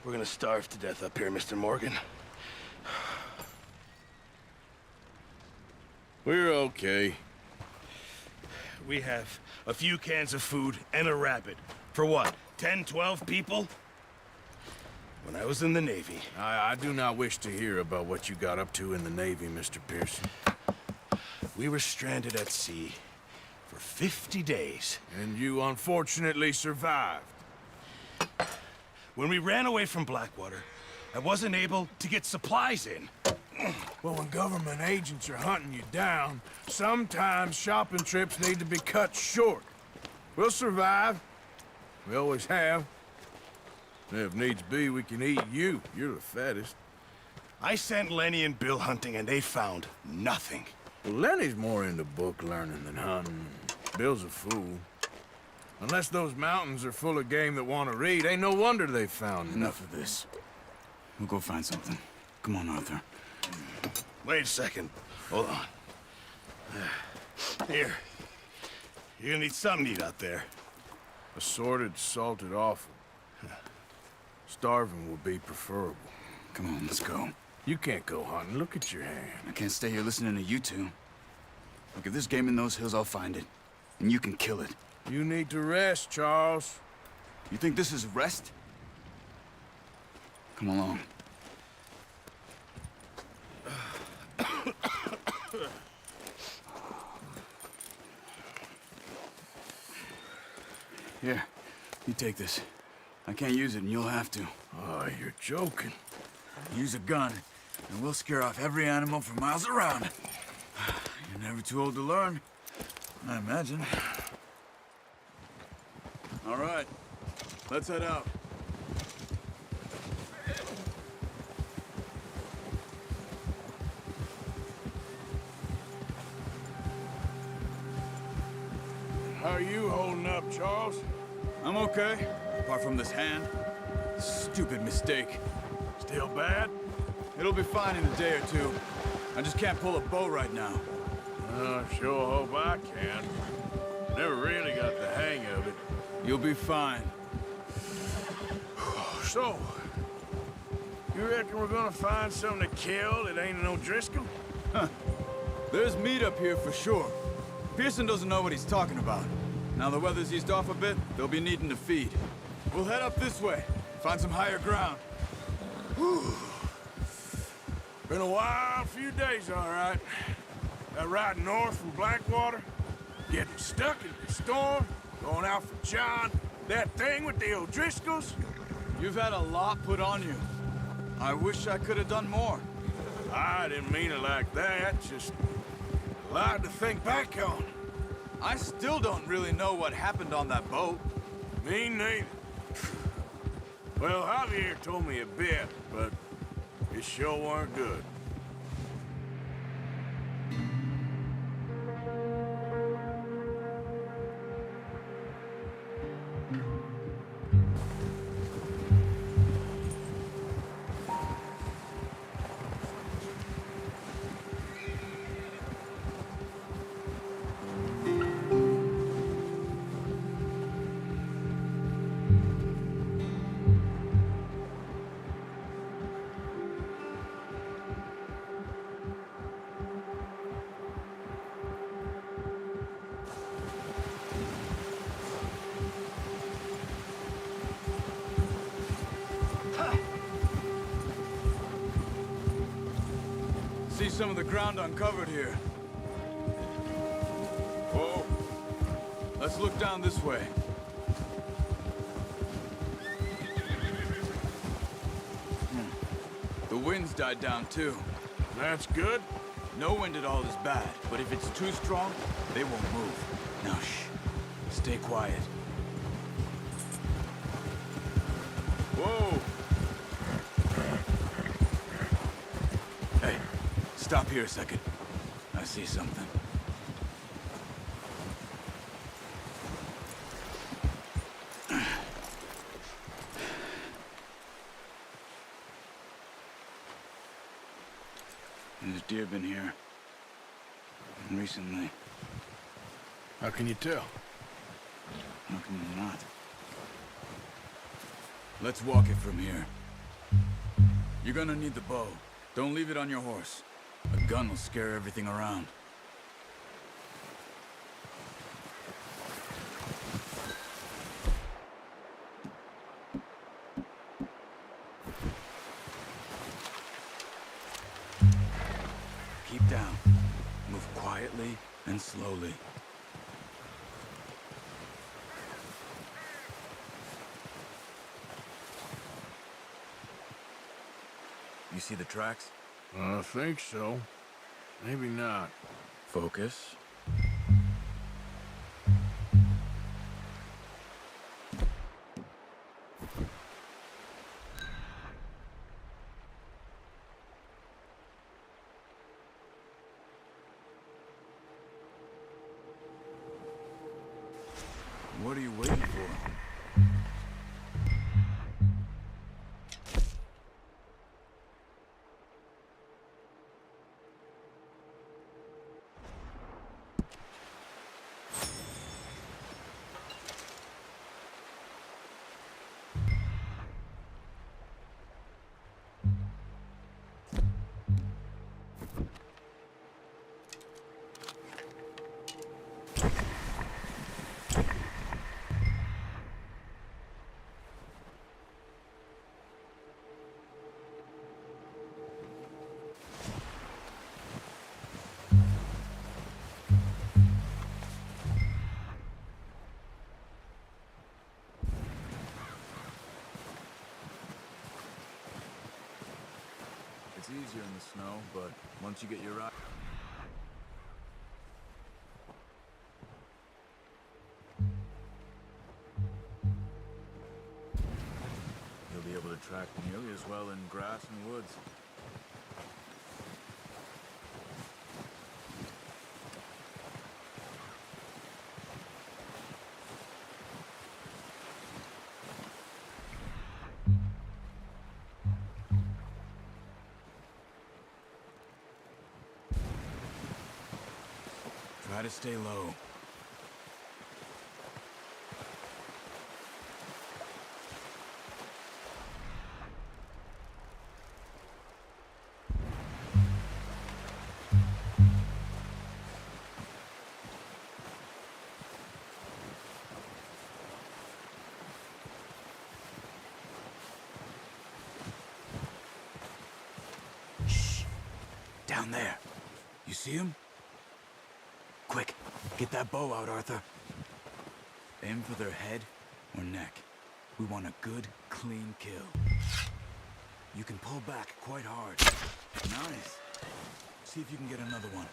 We're gonna starve to death up here, Mr. Morgan. We're okay. We have a few cans of food and a rabbit. For what, 10, 12 people? When I was in the Navy... I do not wish to hear about what you got up to in the Navy, Mr. Pearson. We were stranded at sea for 50 days. And you unfortunately survived. When we ran away from Blackwater, I wasn't able to get supplies in. Well, when government agents are hunting you down, sometimes shopping trips need to be cut short. We'll survive. We always have. If needs be, we can eat you. You're the fattest. I sent Lenny and Bill hunting, and they found nothing. Well, Lenny's more into book learning than hunting. Bill's a fool. Unless those mountains are full of game that want to read, ain't no wonder they found Enough of this. We'll go find something. Come on, Arthur. Wait a second. Hold on. Here. You're gonna need something to eat out there. Assorted, salted offal. Starving will be preferable. Come on, let's go. You can't go hunting. Look at your hand. I can't stay here listening to you two. Look, if there's game in those hills, I'll find it. And you can kill it. You need to rest, Charles. You think this is rest? Come along. Here, you take this. I can't use it, and you'll have to. Oh, you're joking. Use a gun, and we'll scare off every animal for miles around. You're never too old to learn, I imagine. All right, let's head out. How are you holding up, Charles? I'm okay, apart from this hand. Stupid mistake. Still bad? It'll be fine in a day or two. I just can't pull a bow right now. Sure hope I can. Never really got the hang of it. You'll be fine. So, you reckon we're gonna find something to kill that ain't no Driscoll? There's meat up here for sure. Pearson doesn't know what he's talking about. Now the weather's eased off a bit, they'll be needing to feed. We'll head up this way, find some higher ground. Whew. Been a wild few days, all right. That ride north from Blackwater, getting stuck in the storm, going out for John, that thing with the O'Driscolls. You've had a lot put on you. I wish I could have done more. I didn't mean it like that, just a lot to think back on. I still don't really know what happened on that boat. Me neither. Well, Javier told me a bit, but it sure weren't good. See some of the ground uncovered here. Whoa. Let's look down this way. The wind's died down too. That's good. No wind at all is bad, but if it's too strong, they won't move. Now shh. Stay quiet. Whoa. Hey, stop here a second. I see something. There's deer been here. Recently. How can you tell? How can you not? Let's walk it from here. You're gonna need the bow. Don't leave it on your horse. A gun will scare everything around. Keep down. Move quietly and slowly. You see the tracks? I think so. Maybe not. Focus. What are you waiting for? It's easier in the snow, but once you get your eye... You'll be able to track nearly as well in grass and woods. Try to stay low. Shh! Down there. You see him? Quick, get that bow out, Arthur. Aim for their head or neck. We want a good, clean kill. You can pull back quite hard. Nice. See if you can get another one.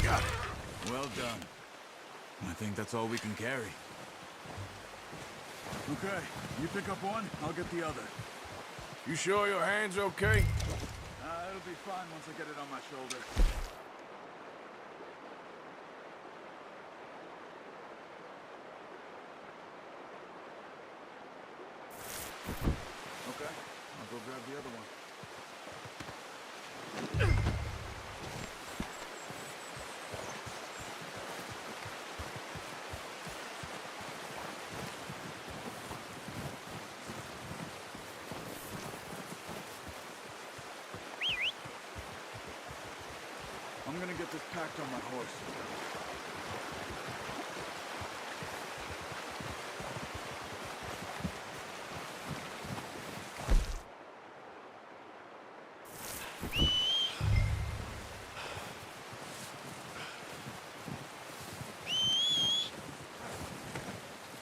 Got it. Well done. I think that's all we can carry. Okay, you pick up one, I'll get the other. You sure your hand's okay? It'll be fine once I get it on my shoulder. Okay, I'll go grab the other one. I'm gonna get this packed on my horse.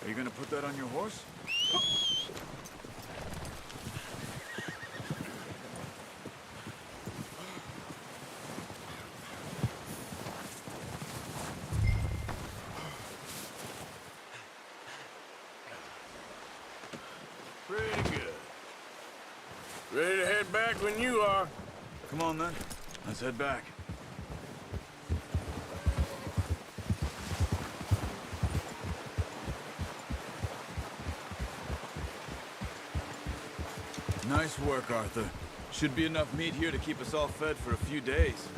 Are you gonna put that on your horse? Pretty good. Ready to head back when you are. Come on, then. Let's head back. Nice work, Arthur. Should be enough meat here to keep us all fed for a few days.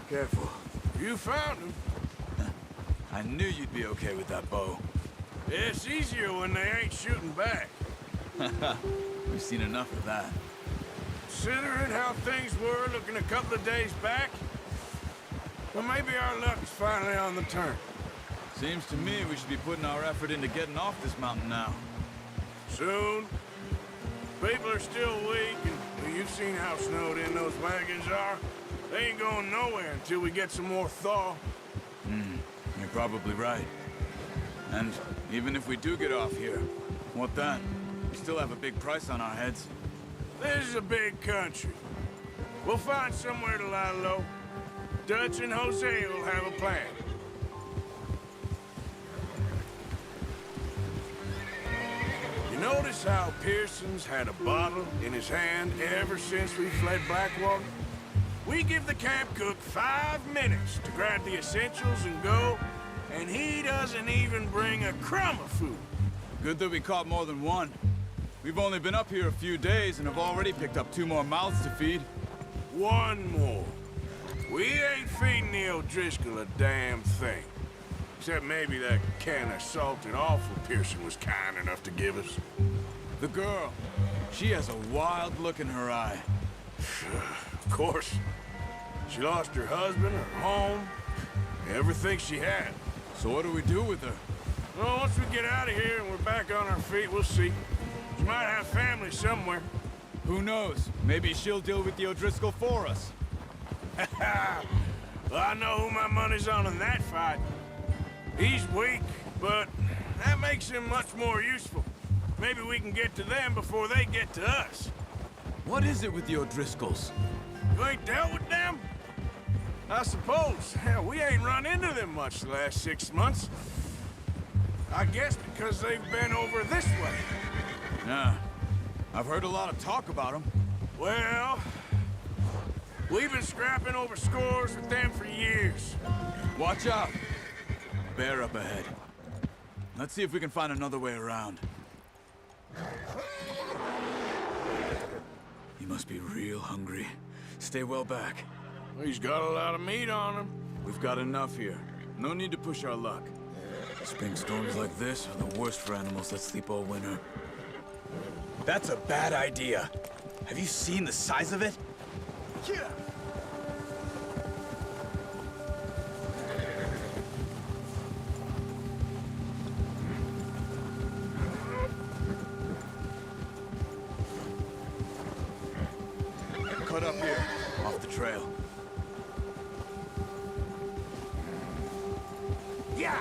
Careful. You found him. I knew you'd be okay with that bow. It's easier when they ain't shooting back. We've seen enough of that. Considering how things were looking a couple of days back, well, maybe our luck's finally on the turn. Seems to me we should be putting our effort into getting off this mountain now. Soon. People are still weak, and well, you've seen how snowed in those wagons are. They ain't going nowhere until we get some more thaw. You're probably right. And even if we do get off here, what then? We still have a big price on our heads. This is a big country. We'll find somewhere to lie low. Dutch and Jose will have a plan. You notice how Pearson's had a bottle in his hand ever since we fled Blackwater? We give the camp cook 5 minutes to grab the essentials and go, and he doesn't even bring a crumb of food. Good that we caught more than one. We've only been up here a few days and have already picked up 2 more mouths to feed. One more. We ain't feeding the O'Driscoll a damn thing. Except maybe that can of salted offal Pearson was kind enough to give us. The girl, she has a wild look in her eye. Of course. She lost her husband, her home, everything she had. So what do we do with her? Well, once we get out of here and we're back on our feet, we'll see. She might have family somewhere. Who knows? Maybe she'll deal with the O'Driscoll for us. Well, I know who my money's on in that fight. He's weak, but that makes him much more useful. Maybe we can get to them before they get to us. What is it with the O'Driscolls? You ain't dealt with them? I suppose. Hell, we ain't run into them much the last 6 months. I guess because they've been over this way. Yeah. I've heard a lot of talk about them. Well, we've been scrapping over scores with them for years. Watch out! Bear up ahead. Let's see if we can find another way around. He must be real hungry. Stay well back. He's got a lot of meat on him. We've got enough here. No need to push our luck. Spring storms like this are the worst for animals that sleep all winter. That's a bad idea. Have you seen the size of it? Yeah. Cut up here, off the trail. Yeah.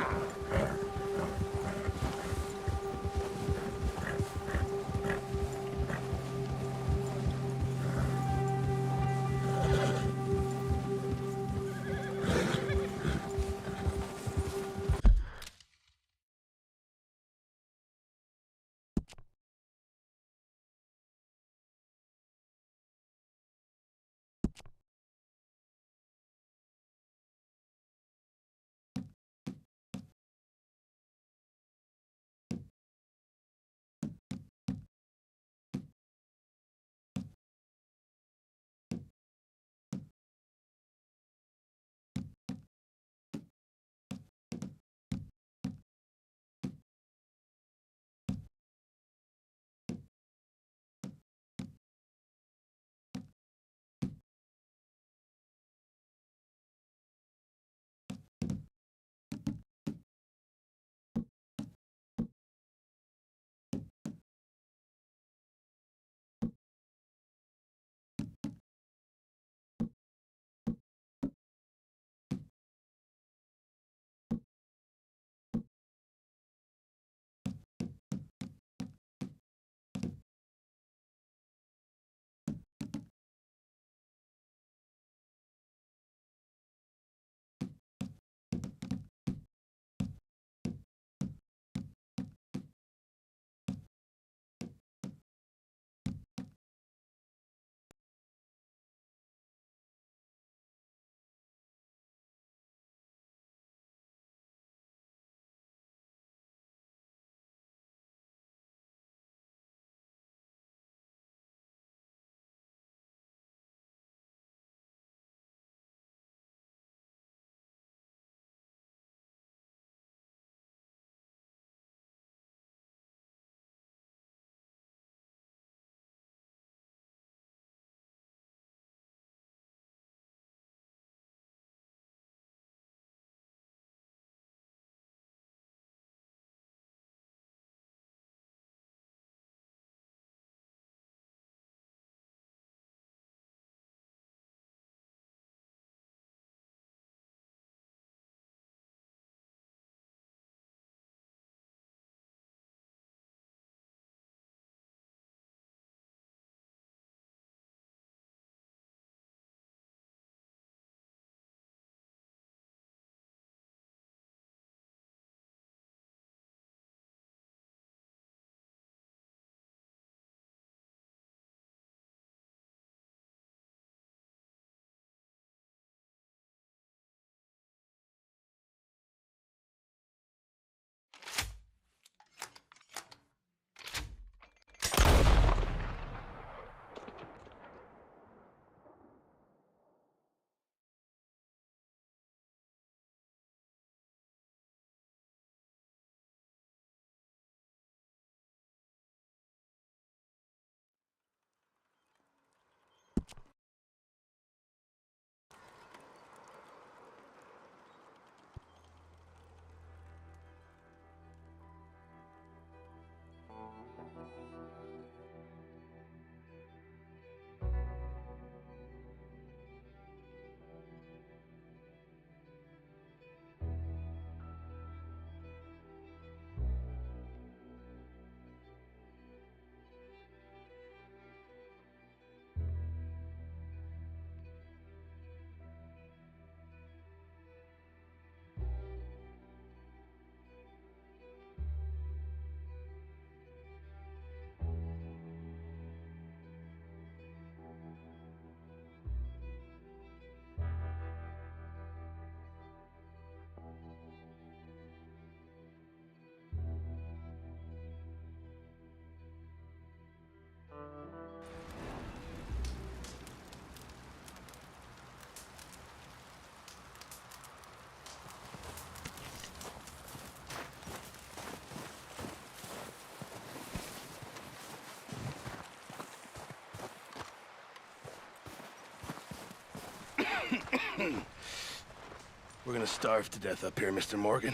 We're gonna starve to death up here, Mr. Morgan.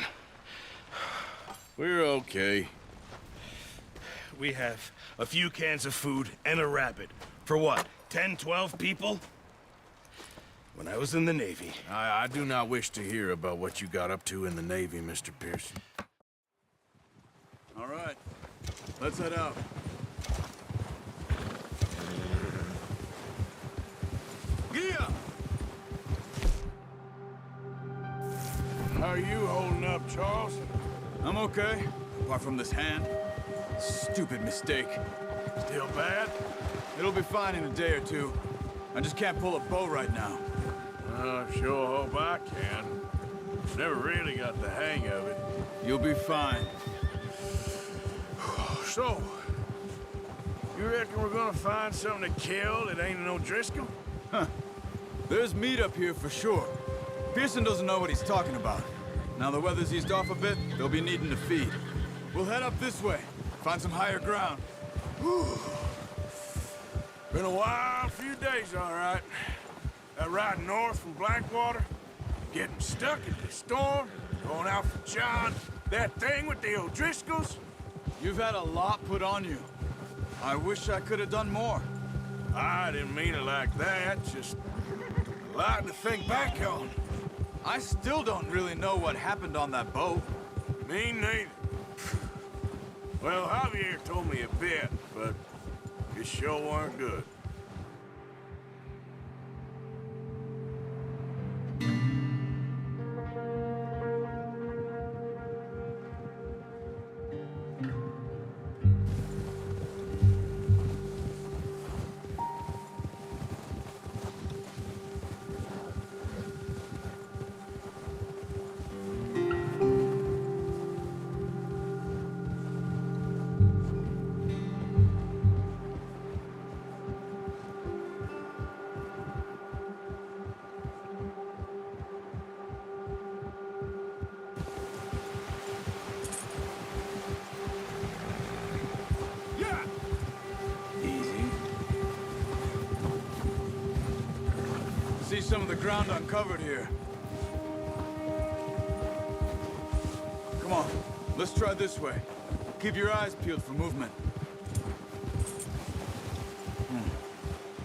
We're okay. We have a few cans of food and a rabbit. For what, 10, 12 people? When I was in the Navy... I do not wish to hear about what you got up to in the Navy, Mr. Pearson. All right, let's head out. Yeah! How are you holding up, Charles? I'm okay, apart from this hand. Stupid mistake. Still bad? It'll be fine in a day or two. I just can't pull a bow right now. I sure hope I can. Never really got the hang of it. You'll be fine. So, you reckon we're gonna find something to kill that ain't no Driscoll? Huh. There's meat up here for sure. Pearson doesn't know what he's talking about. Now the weather's eased off a bit, they'll be needing to feed. We'll head up this way, find some higher ground. Whew. Been a wild few days, all right. That ride north from Blackwater, getting stuck in the storm, going out for John, that thing with the O'Driscolls. You've had a lot put on you. I wish I could have done more. I didn't mean it like that, just a lot to think back on. I still don't really know what happened on that boat. Me neither. Well, Javier told me a bit, but it sure weren't good. See some of the ground uncovered here. Come on, let's try this way. Keep your eyes peeled for movement.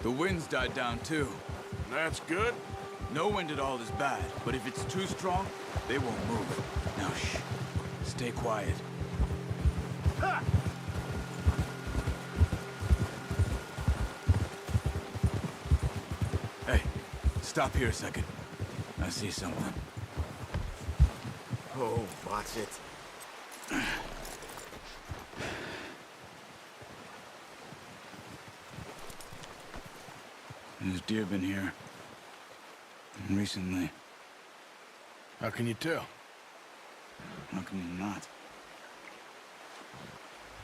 The wind's died down too. That's good. No wind at all is bad, but if it's too strong, they won't move. Now shh, stay quiet. Ha! Hey, stop here a second. I see something. Oh, watch it. There's deer been here. Recently. How can you tell? How can you not?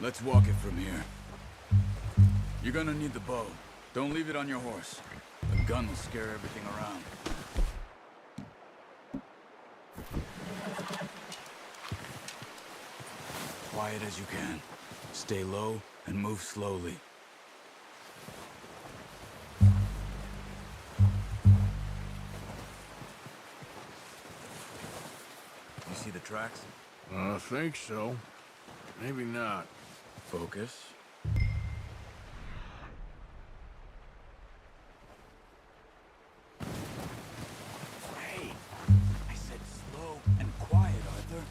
Let's walk it from here. You're gonna need the bow. Don't leave it on your horse. A gun will scare everything around. Quiet as you can. Stay low and move slowly. You see the tracks? I think so. Maybe not. Focus. Hey, I said slow and quiet, Arthur.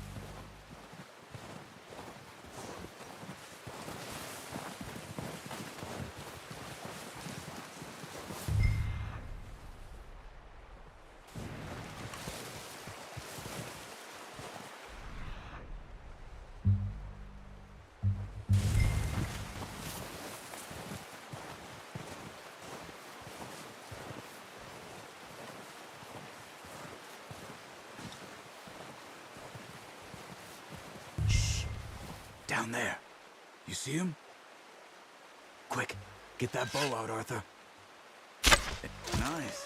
Down there. You see him? Quick, get that bow out, Arthur. Nice.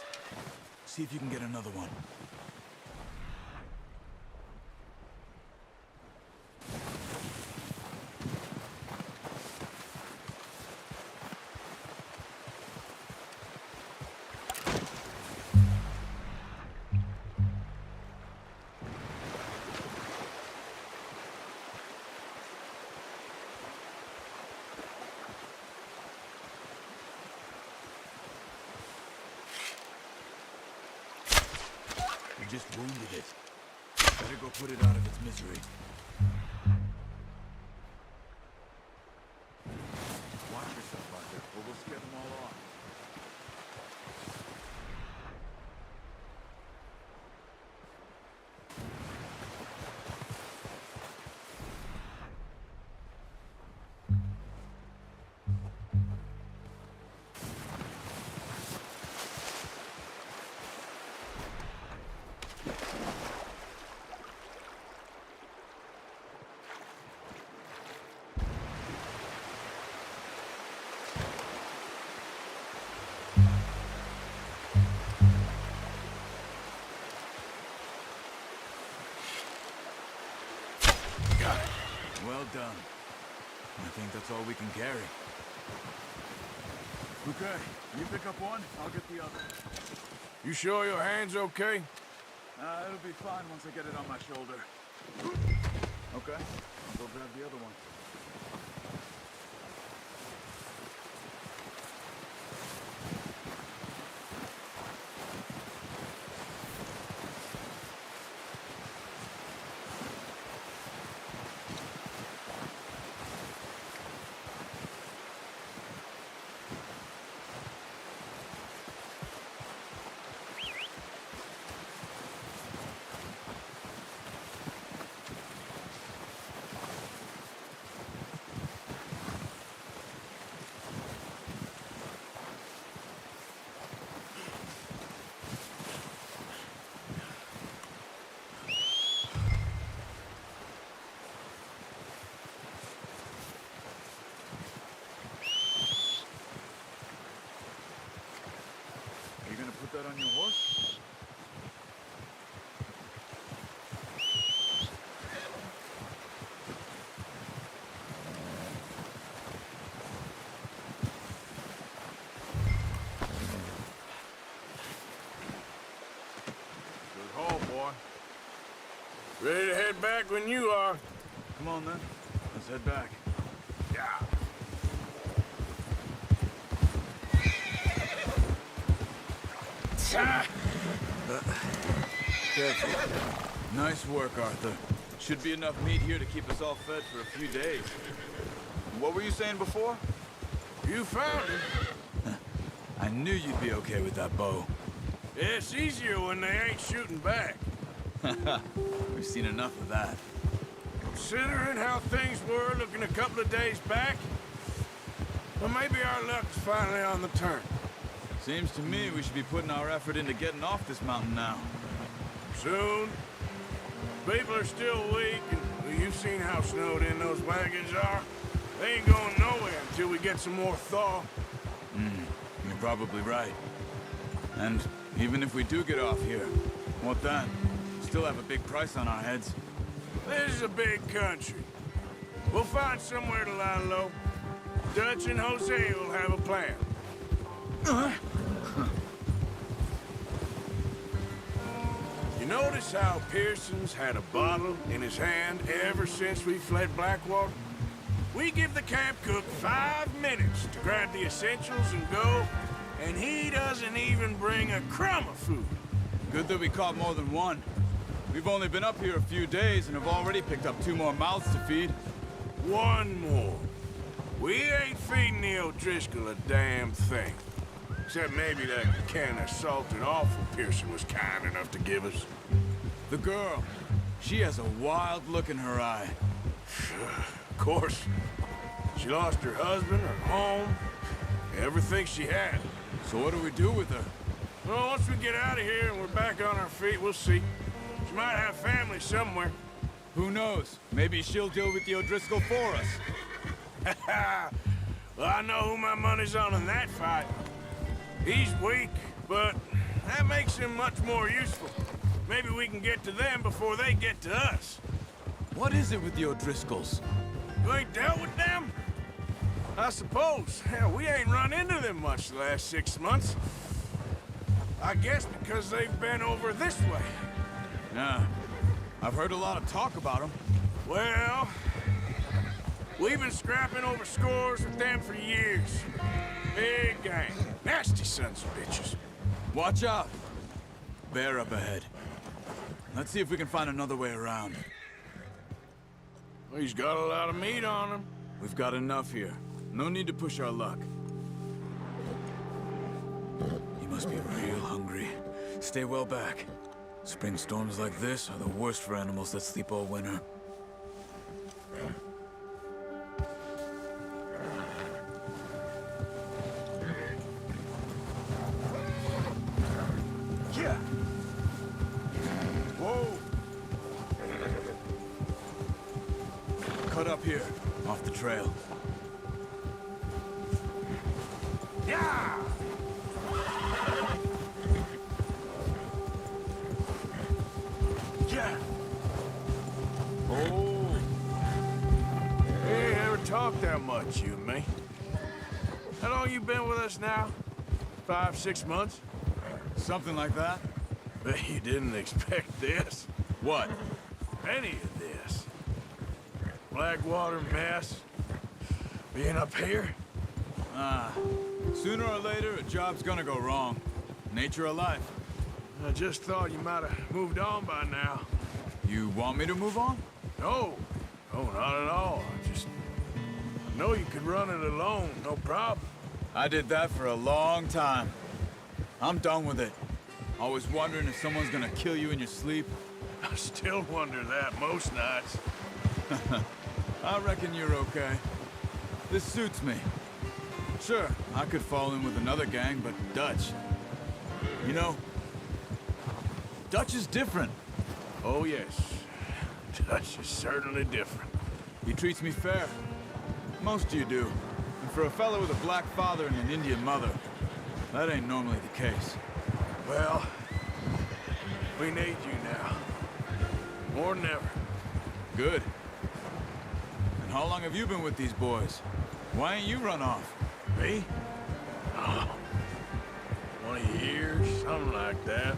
See if you can get another one. just wounded it. Better go put it out of its misery. Watch yourself, Arthur, or we'll scare them all off. Well done. I think that's all we can carry. Okay, you pick up one, I'll get the other. You sure your hand's okay? It'll be fine once I get it on my shoulder. Okay, I'll go grab the other one. Put that on your horse? Good haul, boy. Ready to head back when you are. Come on, then. Let's head back. Yeah. Careful. Nice work, Arthur. Should be enough meat here to keep us all fed for a few days. What were you saying before? You found it. I knew you'd be okay with that bow. Yeah, it's easier when they ain't shooting back. We've seen enough of that. Considering how things were looking a couple of days back, well, maybe our luck's finally on the turn. Seems to me we should be putting our effort into getting off this mountain now. Soon. People are still weak, and well, you've seen how snowed in those wagons are. They ain't going nowhere until we get some more thaw. You're probably right. And even if we do get off here, what then? Still have a big price on our heads. This is a big country. We'll find somewhere to lie low. Dutch and Jose will have a plan. You notice how Pearson's had a bottle in his hand ever since we fled Blackwater? We give the camp cook 5 minutes to grab the essentials and go, and he doesn't even bring a crumb of food. Good that we caught more than one. We've only been up here a few days and have already picked up 2 more mouths to feed. One more. We ain't feeding the O'Driscoll a damn thing. Except maybe that can of salted offal Pearson was kind enough to give us. The girl, she has a wild look in her eye. Of course. She lost her husband, her home, everything she had. So what do we do with her? Well, once we get out of here and we're back on our feet, we'll see. She might have family somewhere. Who knows? Maybe she'll deal with the O'Driscoll for us. Well, I know who my money's on in that fight. He's weak, but that makes him much more useful. Maybe we can get to them before they get to us. What is it with the O'Driscolls? You ain't dealt with them? I suppose. Hell, we ain't run into them much the last 6 months. I guess because they've been over this way. Yeah, I've heard a lot of talk about them. Well, we've been scrapping over scores with them for years. Big gang. Nasty sons of bitches. Watch out. Bear up ahead. Let's see if we can find another way around. Well, he's got a lot of meat on him. We've got enough here. No need to push our luck. You must be real hungry. Stay well back. Spring storms like this are the worst for animals that sleep all winter. Yeah. Whoa! Cut up here, off the trail. Yeah! Yeah! Oh! We ain't ever talked that much, you and me. How long you been with us now? 5, 6 months? Something like that? Bet you didn't expect this. What? Any of this. Blackwater mess. Being up here? Sooner or later, a job's gonna go wrong. Nature of life. I just thought you might have moved on by now. You want me to move on? No. No, not at all. I know you could run it alone, no problem. I did that for a long time. I'm done with it. Always wondering if someone's gonna kill you in your sleep. I still wonder that most nights. I reckon you're okay. This suits me. Sure, I could fall in with another gang, but Dutch... You know, Dutch is different. Oh, yes. Dutch is certainly different. He treats me fair. Most of you do. And for a fellow with a black father and an Indian mother, that ain't normally the case. Well, we need you now. More than ever. Good. And how long have you been with these boys? Why ain't you run off? Me? Oh, 20 years, something like that.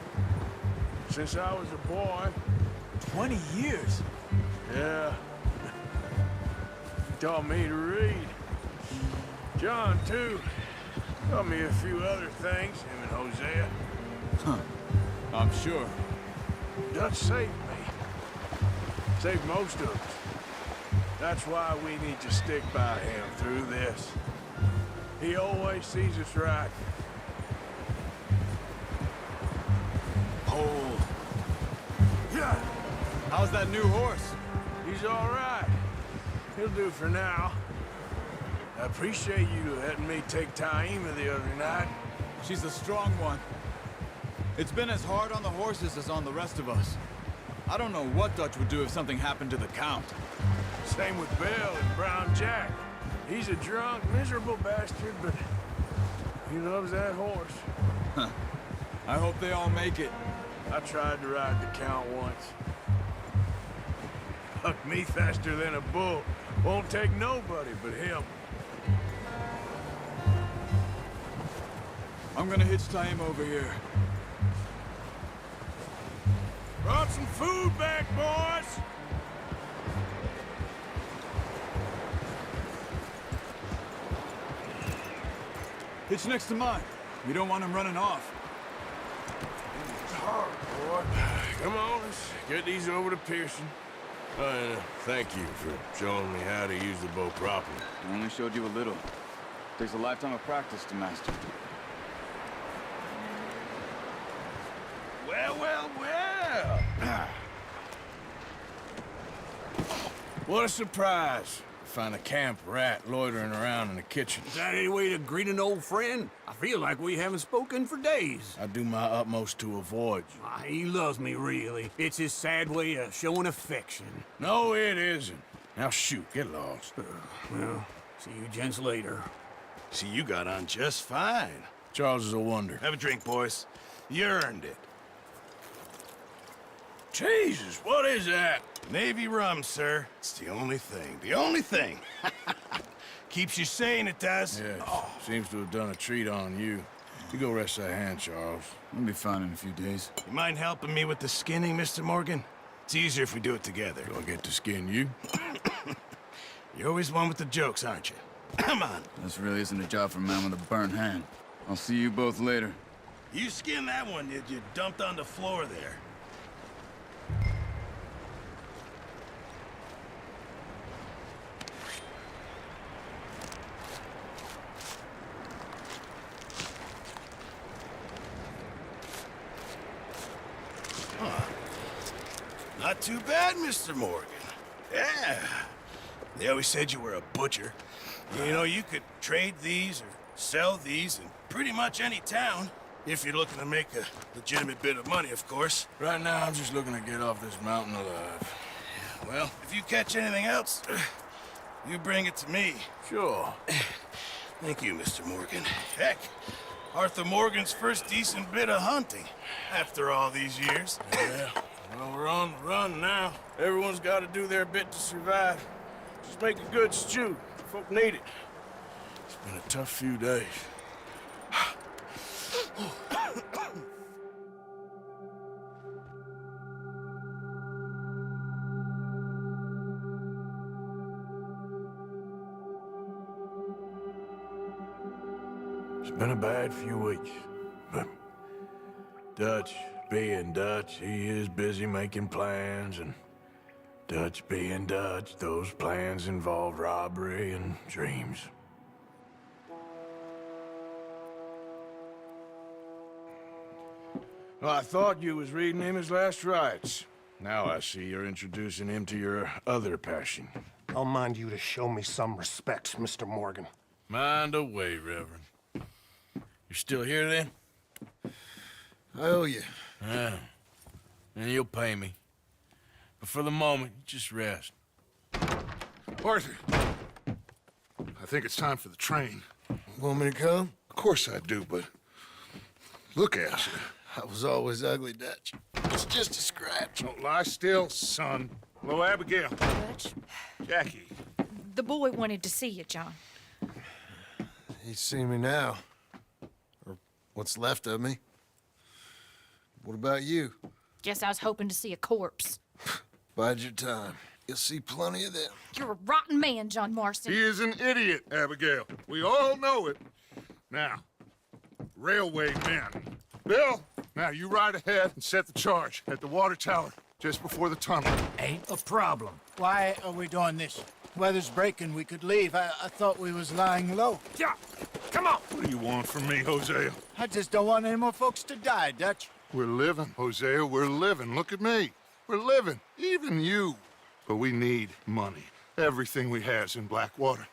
Since I was a boy. 20 years? Yeah. He taught me to read. John, too. Taught me a few other things, him and Hosea. Huh. I'm sure. Dutch saved me. Saved most of us. That's why we need to stick by him through this. He always sees us right. Hold. Yeah. How's that new horse? He's all right. He'll do for now. I appreciate you letting me take Taima the other night. She's the strong one. It's been as hard on the horses as on the rest of us. I don't know what Dutch would do if something happened to the Count. Same with Bill and Brown Jack. He's a drunk, miserable bastard, but he loves that horse. Huh. I hope they all make it. I tried to ride the Count once. Bucked me faster than a bull. Won't take nobody but him. I'm gonna hitch Taima over here. Brought some food back, boys! Hitch next to mine. We don't want him running off. It's hard, boy. Come on, let's get these over to Pearson. And thank you for showing me how to use the bow properly. I only showed you a little. Takes a lifetime of practice to master. Well, well, well. What a surprise. Find a camp rat loitering around in the kitchen. Is that any way to greet an old friend? I feel like we haven't spoken for days. I do my utmost to avoid you. He loves me, really. It's his sad way of showing affection. No, it isn't. Now shoot, get lost. Well, see you gents later. See, you got on just fine. Charles is a wonder. Have a drink, boys. You earned it. Jesus, what is that? Navy rum, sir. It's the only thing. The only thing. Keeps you sane, it does. Yes, seems to have done a treat on you. You go rest that hand, Charles. We'll be fine in a few days. You mind helping me with the skinning, Mr. Morgan? It's easier if we do it together. Do I get to skin you? You're always one with the jokes, aren't you? Come on. This really isn't a job for a man with a burnt hand. I'll see you both later. You skinned that one, did you? Dumped on the floor there. too bad, Mr. Morgan. Yeah. They always said you were a butcher. You know, you could trade these or sell these in pretty much any town. If you're looking to make a legitimate bit of money, of course. Right now, I'm just looking to get off this mountain alive. Well, if you catch anything else, you bring it to me. Sure. Thank you, Mr. Morgan. Heck, Arthur Morgan's first decent bit of hunting after all these years. Yeah. Well, we're on the run now. Everyone's got to do their bit to survive. Just make a good stew. Folk need it. It's been a tough few days. It's been a bad few weeks, but Dutch being Dutch, he is busy making plans, and Dutch being Dutch, those plans involve robbery and dreams. Well, I thought you was reading him his last rites. Now I see you're introducing him to your other passion. I'll mind you to show me some respect, Mr. Morgan. Mind away, Reverend. You're still here, then? I owe you. Yeah. And you'll pay me. But for the moment, just rest. Arthur, I think it's time for the train. Want me to come? Of course I do, but look at you. I was always ugly, Dutch. It's just a scratch. Don't lie still, son. Hello, Abigail. Dutch, Jackie. the boy wanted to see you, John. He's seen me now. Or what's left of me. What about you? Guess I was hoping to see a corpse. Bide your time. You'll see plenty of them. You're a rotten man, John Marston. He is an idiot, Abigail. We all know it. Now, railway men. Bill, now you ride ahead and set the charge at the water tower just before the tunnel. Ain't a problem. Why are we doing this? Weather's breaking. We could leave. I thought we was lying low. Yeah, come on. What do you want from me, Hosea? I just don't want any more folks to die, Dutch. We're living, Hosea. We're living. Look at me. We're living. Even you. But we need money. Everything we has in Blackwater.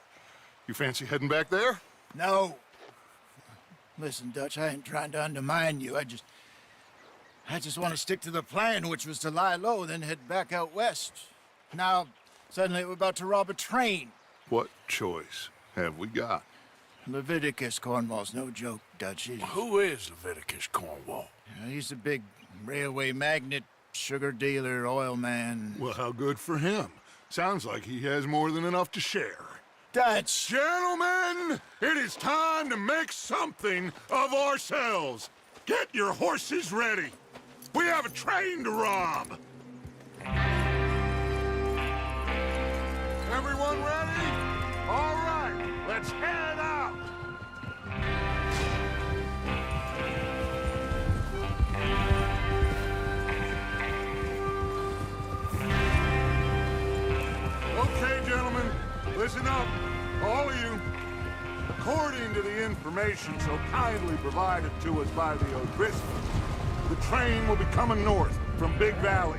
You fancy heading back there? No. Listen, Dutch, I ain't trying to undermine you. I just want to stick to the plan, which was to lie low, then head back out west. Now, suddenly we're about to rob a train. What choice have we got? Leviticus Cornwall's no joke, Dutch. Who is Leviticus Cornwall? He's a big railway magnate, sugar dealer, oil man. Well, how good for him. Sounds like he has more than enough to share. Dutch! Gentlemen, it is time to make something of ourselves. Get your horses ready. We have a train to rob. Everyone ready? All right, let's head out. Okay, gentlemen, listen up, all of you. According to the information so kindly provided to us by the O'Driscolls, the train will be coming north from Big Valley.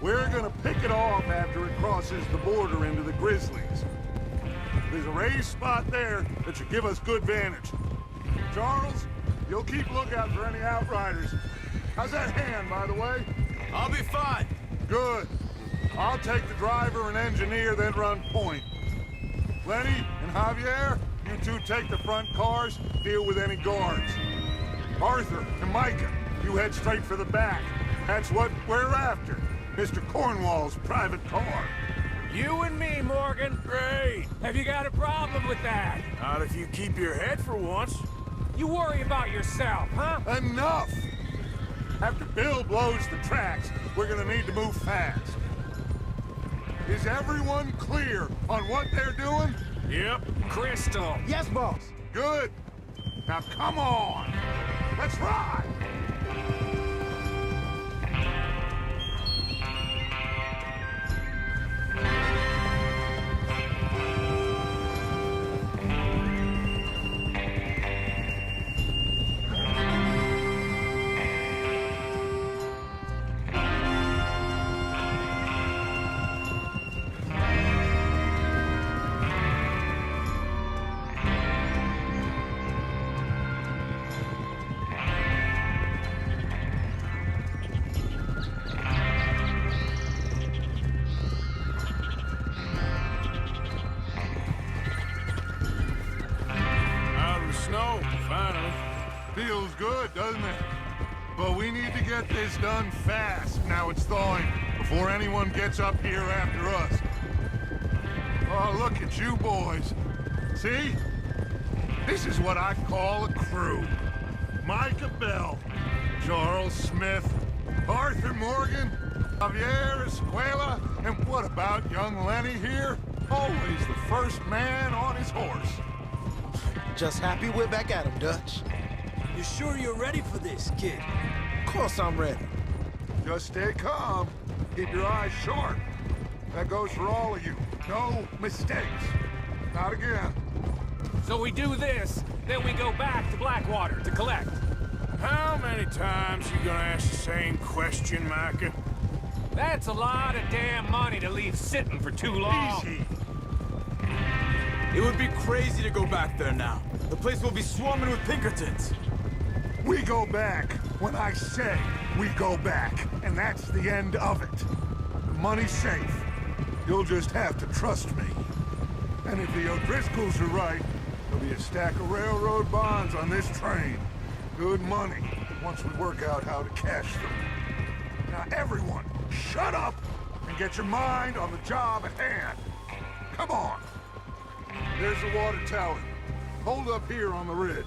We're gonna pick it off after it crosses the border into the Grizzlies. There's a raised spot there that should give us good vantage. Charles, you'll keep lookout for any outriders. How's that hand, by the way? I'll be fine. Good. I'll take the driver and engineer, then run point. Lenny and Javier, you two take the front cars, deal with any guards. Arthur and Micah, you head straight for the back. That's what we're after. Mr. Cornwall's private car. You and me, Morgan. Great. Have you got a problem with that? Not if you keep your head for once. You worry about yourself, huh? Enough! After Bill blows the tracks, we're gonna need to move fast. Is everyone clear on what they're doing? Yep. Crystal. Yes, boss. Good. Now come on. Let's ride. Feels good, doesn't it? But we need to get this done fast. Now it's thawing, before anyone gets up here after us. Oh, look at you boys. See? This is what I call a crew. Micah Bell, Charles Smith, Arthur Morgan, Javier Escuela, and what about young Lenny here? Always the first man on his horse. Just happy we're back at him, Dutch. You sure you're ready for this, kid? Of course I'm ready. Just stay calm. Keep your eyes sharp. That goes for all of you. No mistakes. Not again. So we do this, then we go back to Blackwater to collect. How many times you gonna ask the same question, Micah? That's a lot of damn money to leave sitting for too long. Easy. It would be crazy to go back there now. The place will be swarming with Pinkertons. We go back when I say we go back, and that's the end of it. The money's safe. You'll just have to trust me. And if the O'Driscolls are right, there'll be a stack of railroad bonds on this train. Good money, once we work out how to cash them. Now everyone, shut up and get your mind on the job at hand. Come on. There's the water tower. Hold up here on the ridge.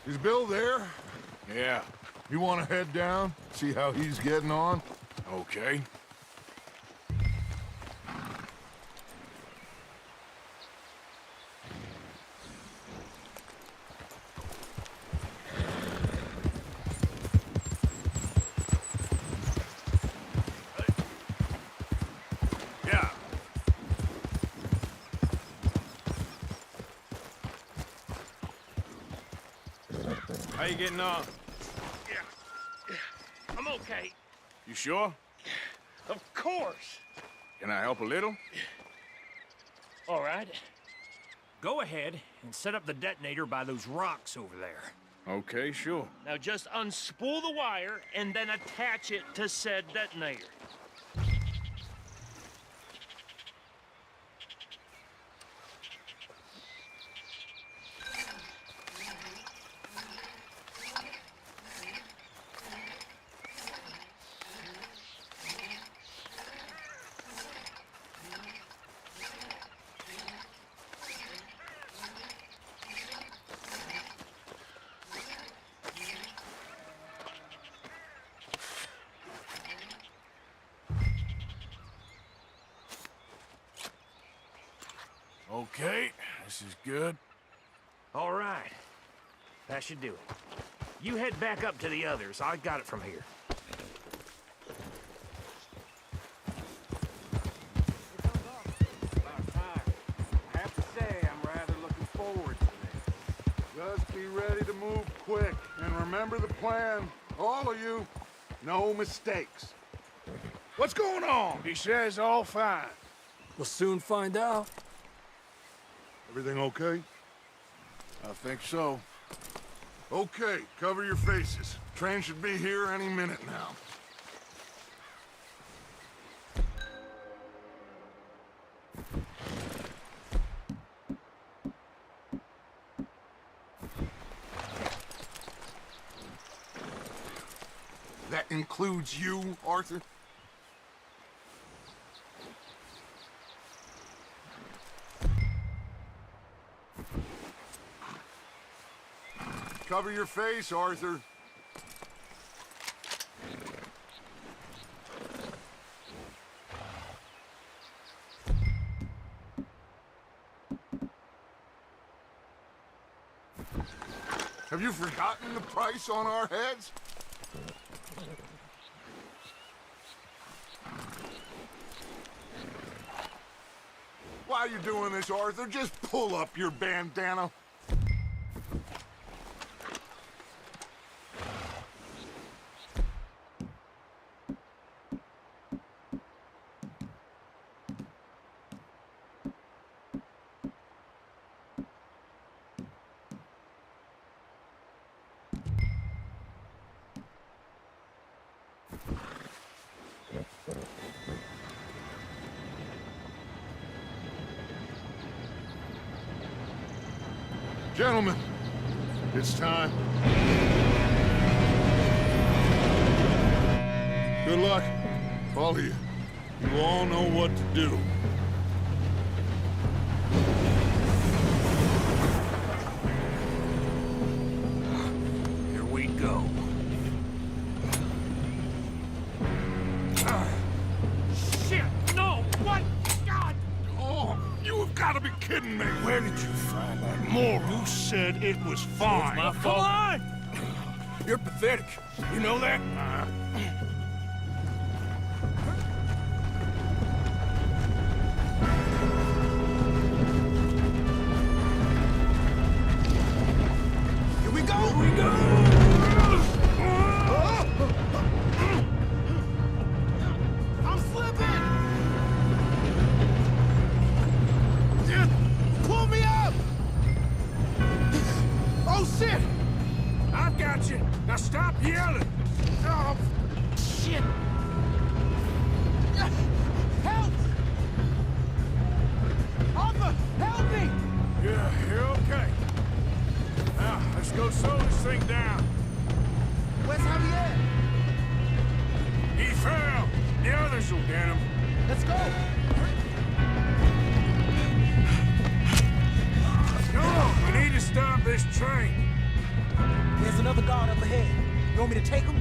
Is Bill there? Yeah, You want to head down, see how he's getting on? okay. Yeah. How you getting on? I'm okay. You sure? Of course. Can I help a little? All right. Go ahead and set up the detonator by those rocks over there. Okay, sure. Now just unspool the wire and then attach it to said detonator. Okay, this is good. All right. That should do it. You head back up to the others. I got it from here. I have to say, I'm rather looking forward to this. Just be ready to move quick. And remember the plan. All of you, no mistakes. What's going on? He says all fine. We'll soon find out. Everything okay? I think so. Okay, cover your faces. Train should be here any minute now. That includes you, Arthur? Cover your face, Arthur. Have you forgotten the price on our heads? Why are you doing this, Arthur? Just pull up your bandana. Gentlemen, It's time. Good luck, all of you. You all know what to do. Here we go. Shit! No! What? God! Oh, you have got to be kidding me! Where did you find that moron? You said it was fine. It's my fault. Come on! You're pathetic. You know that? Here we go! Here we go! I'm slipping! Pull me up! Oh, shit! I've got you. Now stop yelling. Oh, shit! Help! Arthur, help me! Yeah, you're okay. Now, let's go slow this thing down. Where's Javier? He fell. The others will get him. Let's go! Come on, we need to stop this train. There's another guard up ahead. You want me to take him?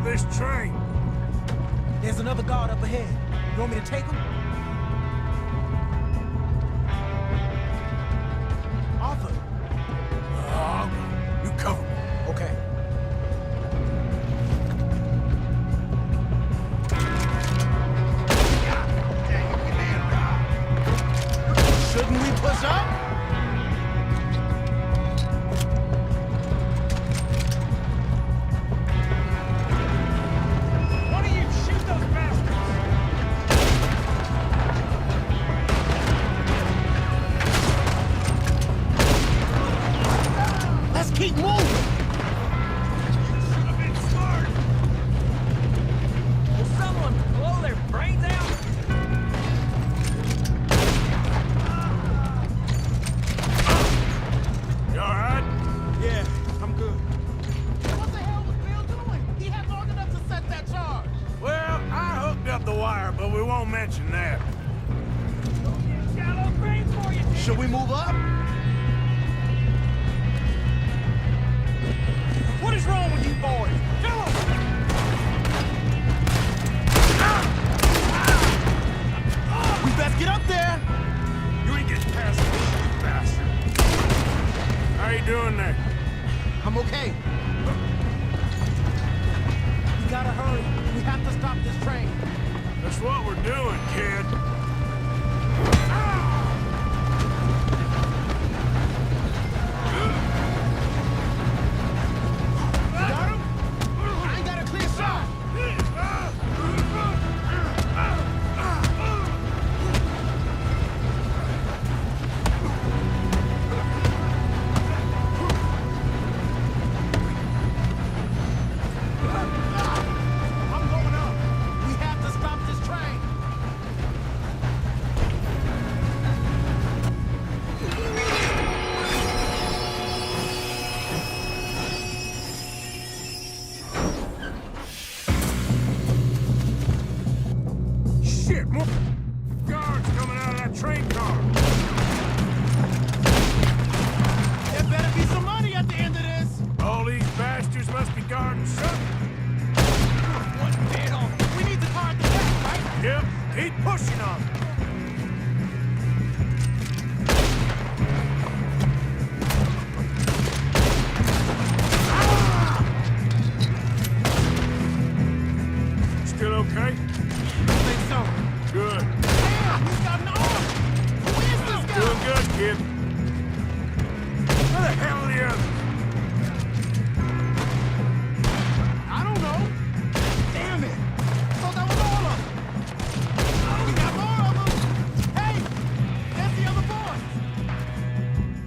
This train. There's another guard up ahead. You want me to take him? Arthur. You cover me. Okay. Shouldn't we push up? Keep moving! Should have been smart! Will someone blow their brains out? You alright? Yeah, I'm good. What the hell was Bill doing? He had long enough to set that charge. Well, I hooked up the wire, but we won't mention that. Shallow grave for you, Should we move up? What is wrong with you boys? Come on! We best get up there! You ain't getting past me, you bastard. How you doing there? I'm okay. We gotta hurry. We have to stop this train. That's what we're doing, kid. Got him? I ain't got a clear shot. I'm going up. We have to stop this train. Shit, more guards coming out of that train car. There better be some money at the end of this. All these bastards must be guarding something. What the hell? We need the car at the back, right? Yep, keep pushing on them. Still okay? I think so. Good. Damn, he's got an arm. Who is this Doing good, kid. Where the hell are the others? I don't know. Damn it! I thought that was all of them. Oh, we got more of them. Hey, there's the other boys.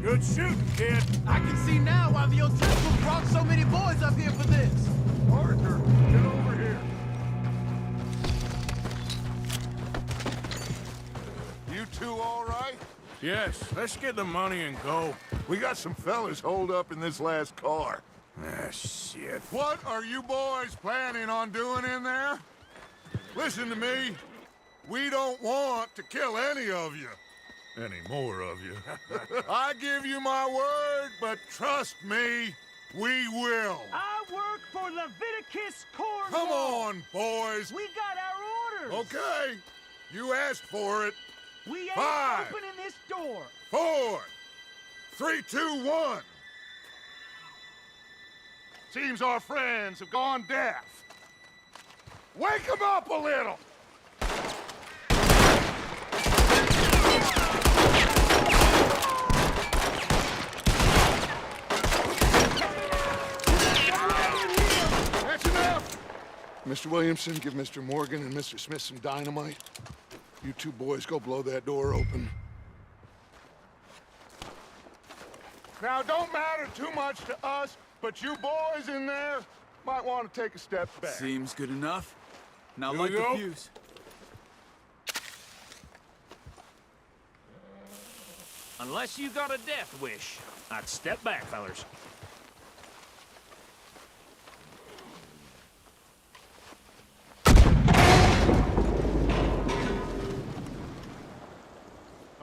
Good shooting, kid. I can see now why the O'Driscoll brought so many boys up here for this. Arthur, get over here. You two all right? Yes, let's get the money and go. We got some fellas holed up in this last car. Ah, shit. What are you boys planning on doing in there? Listen to me. We don't want to kill any of you. Any more of you. I give you my word, but trust me, we will. I work for Leviticus Cornwall. Come on, boys. We got our orders. Okay. You asked for it. We ain't 5, opening this door. 4, 3, 2, 1. Seems our friends have gone deaf. Wake them up a little. That's enough. Mr. Williamson, give Mr. Morgan and Mr. Smith some dynamite. You two boys go blow that door open. Now, don't matter too much to us, but you boys in there might want to take a step back. Seems good enough. Now Here light we the go. fuse. Unless you got a death wish, I'd step back, fellers.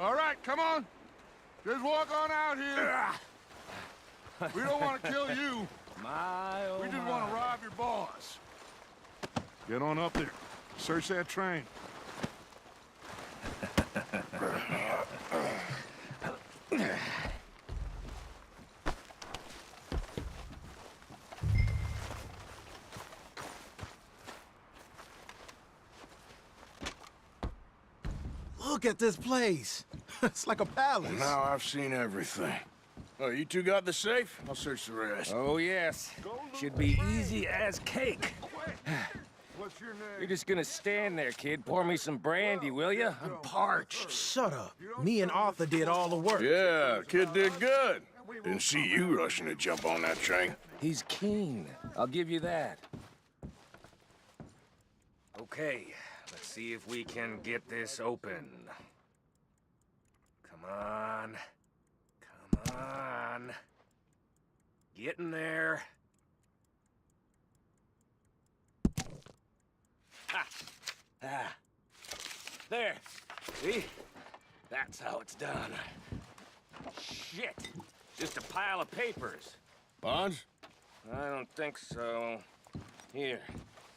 All right, come on. Just walk on out here. We don't want to kill you. We just want to rob your boss. Get on up there. Search that train. Look at this place. It's like a palace. Now I've seen everything. Oh, you two got the safe? I'll search the rest. Oh, yes. Should be easy as cake. What's your name? You're just gonna stand there, kid. Pour me some brandy, will you? I'm parched. Shut up. Me and Arthur did all the work. Yeah, kid did good. Didn't see you rushing to jump on that train. He's keen. I'll give you that. Okay, let's see if we can get this open. Come on. Come on. Get in there. Ha! Ah. There. See? That's how it's done. Shit. Just a pile of papers. Bonds? I don't think so. Here.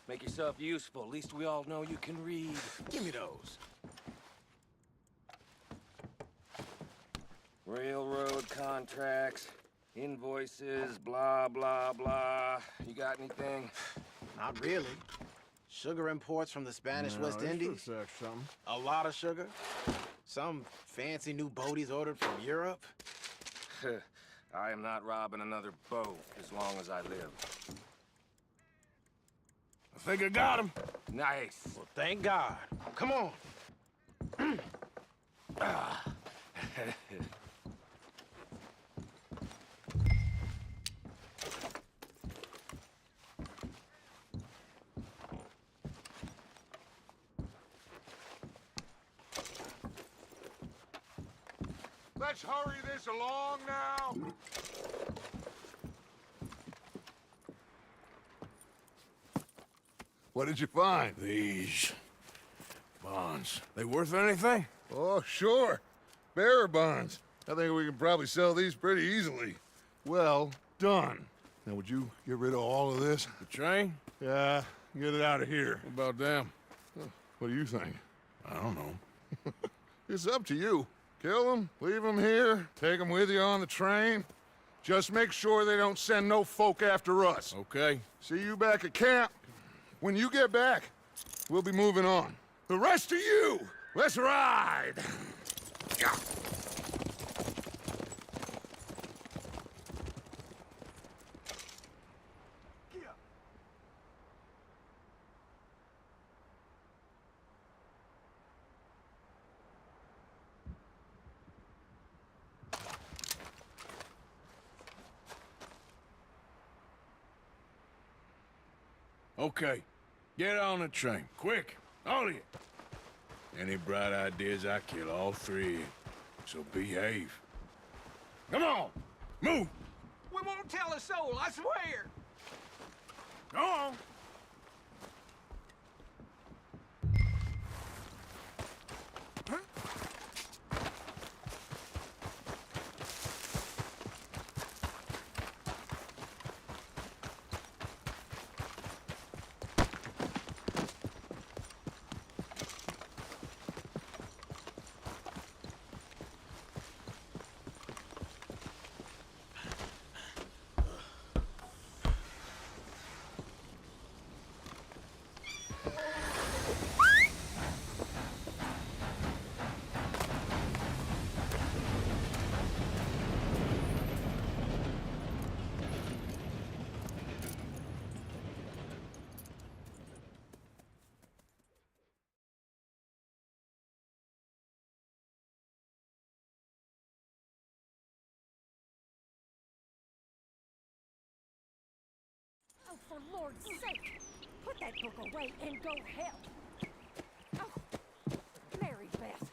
Make yourself useful. At least we all know you can read. Give me those. Railroad contracts, invoices, blah, blah, blah. You got anything? Not really. Sugar imports from the Spanish West Indies. A lot of sugar. Some fancy new boat he's ordered from Europe. I am not robbing another boat as long as I live. I think I got him. Nice. Well, thank God. Come on. Let's hurry this along now. What did you find? These bonds. They worth anything? Oh, sure. Bearer bonds. I think we can probably sell these pretty easily. Well done. Now, would you get rid of all of this? The train? Yeah, get it out of here. What about them? What do you think? I don't know. It's up to you. Kill them, leave them here, take them with you on the train. Just make sure they don't send no folk after us. Okay. See you back at camp. When you get back, we'll be moving on. The rest of you, let's ride! Okay, get on the train, quick, all of you. Any bright ideas, I kill all three of you, so behave. Come on, move! We won't tell a soul, I swear! Go on! Oh, for Lord's sake! Put that book away and go help! Oh, Mary Beth.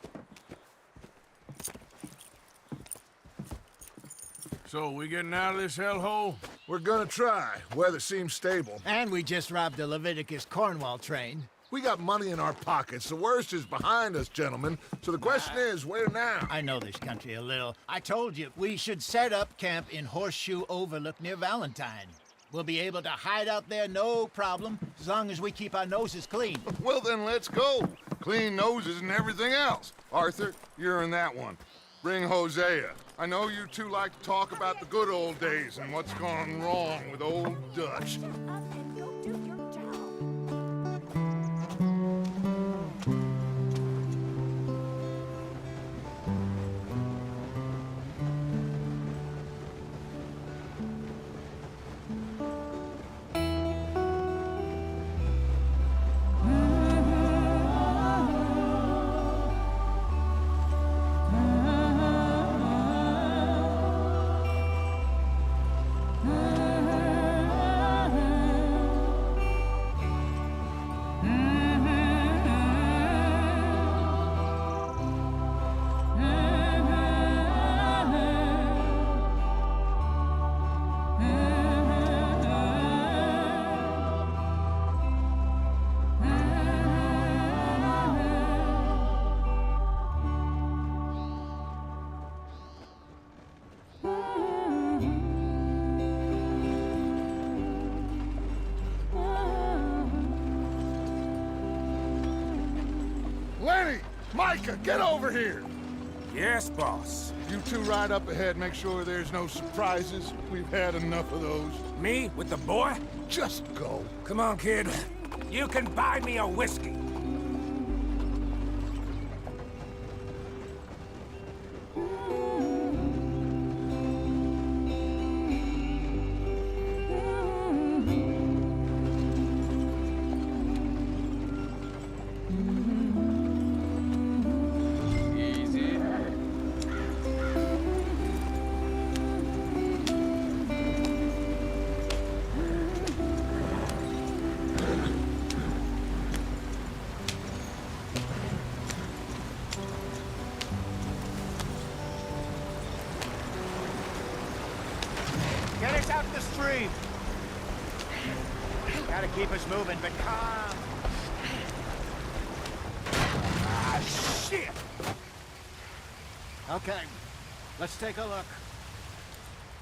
So, we getting out of this hellhole? We're gonna try. Weather seems stable. And we just robbed the Leviticus Cornwall train. We got money in our pockets. The worst is behind us, gentlemen. So the question is, where now? I know this country a little. I told you, we should set up camp in Horseshoe Overlook near Valentine. We'll be able to hide out there no problem, as long as we keep our noses clean. Well, then let's go. Clean noses and everything else. Arthur, you're in that one. Bring Hosea. I know you two like to talk about the good old days and what's gone wrong with old Dutch. Shut up and go do your job. Lenny! Micah, get over here! Yes, boss. You two ride up ahead, make sure there's no surprises. We've had enough of those. Me with the boy? Just go. Come on, kid. You can buy me a whiskey. Get us out the stream. Gotta keep us moving, but calm. Ah, shit! Okay, let's take a look.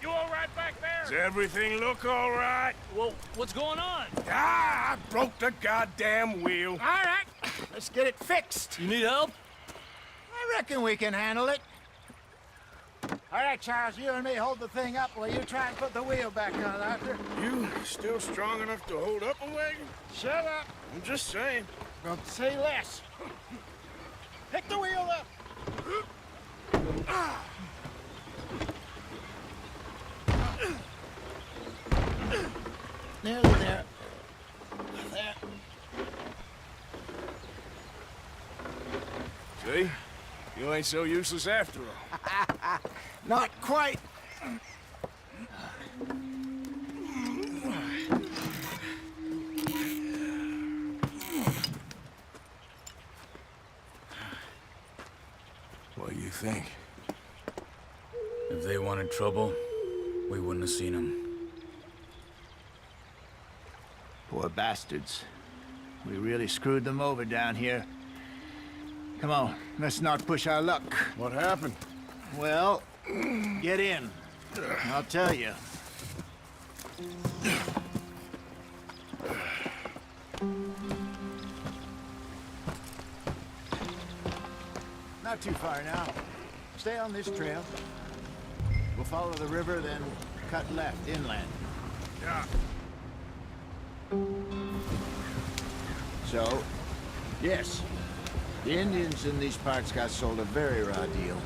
You all right back there? Does everything look all right? Well, what's going on? Ah, I broke the goddamn wheel. All right, let's get it fixed. You need help? I reckon we can handle it. All right, Charles, you and me hold the thing up while you try and put the wheel back on, Arthur. You still strong enough to hold up a wagon? Shut up. I'm just saying. Don't say less. Pick the wheel up. Nearly there. There. See? You ain't so useless after all. Not quite. think? If they wanted trouble, we wouldn't have seen them. Poor bastards. We really screwed them over down here. Come on, let's not push our luck. What happened? Well, get in. I'll tell you. Not too far now. Stay on this trail. We'll follow the river, then cut left inland. Yeah. So, yes, the Indians in these parts got sold a very raw deal.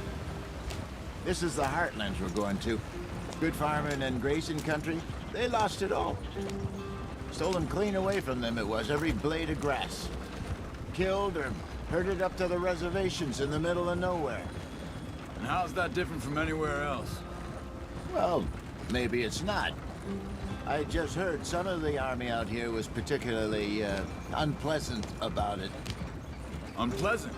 This is the heartlands we're going to. Good farming and grazing country, they lost it all. Stolen clean away from them it was, every blade of grass. Killed or herded up to the reservations in the middle of nowhere. And how's that different from anywhere else? Well, maybe it's not. I just heard some of the army out here was particularly unpleasant about it. Unpleasant?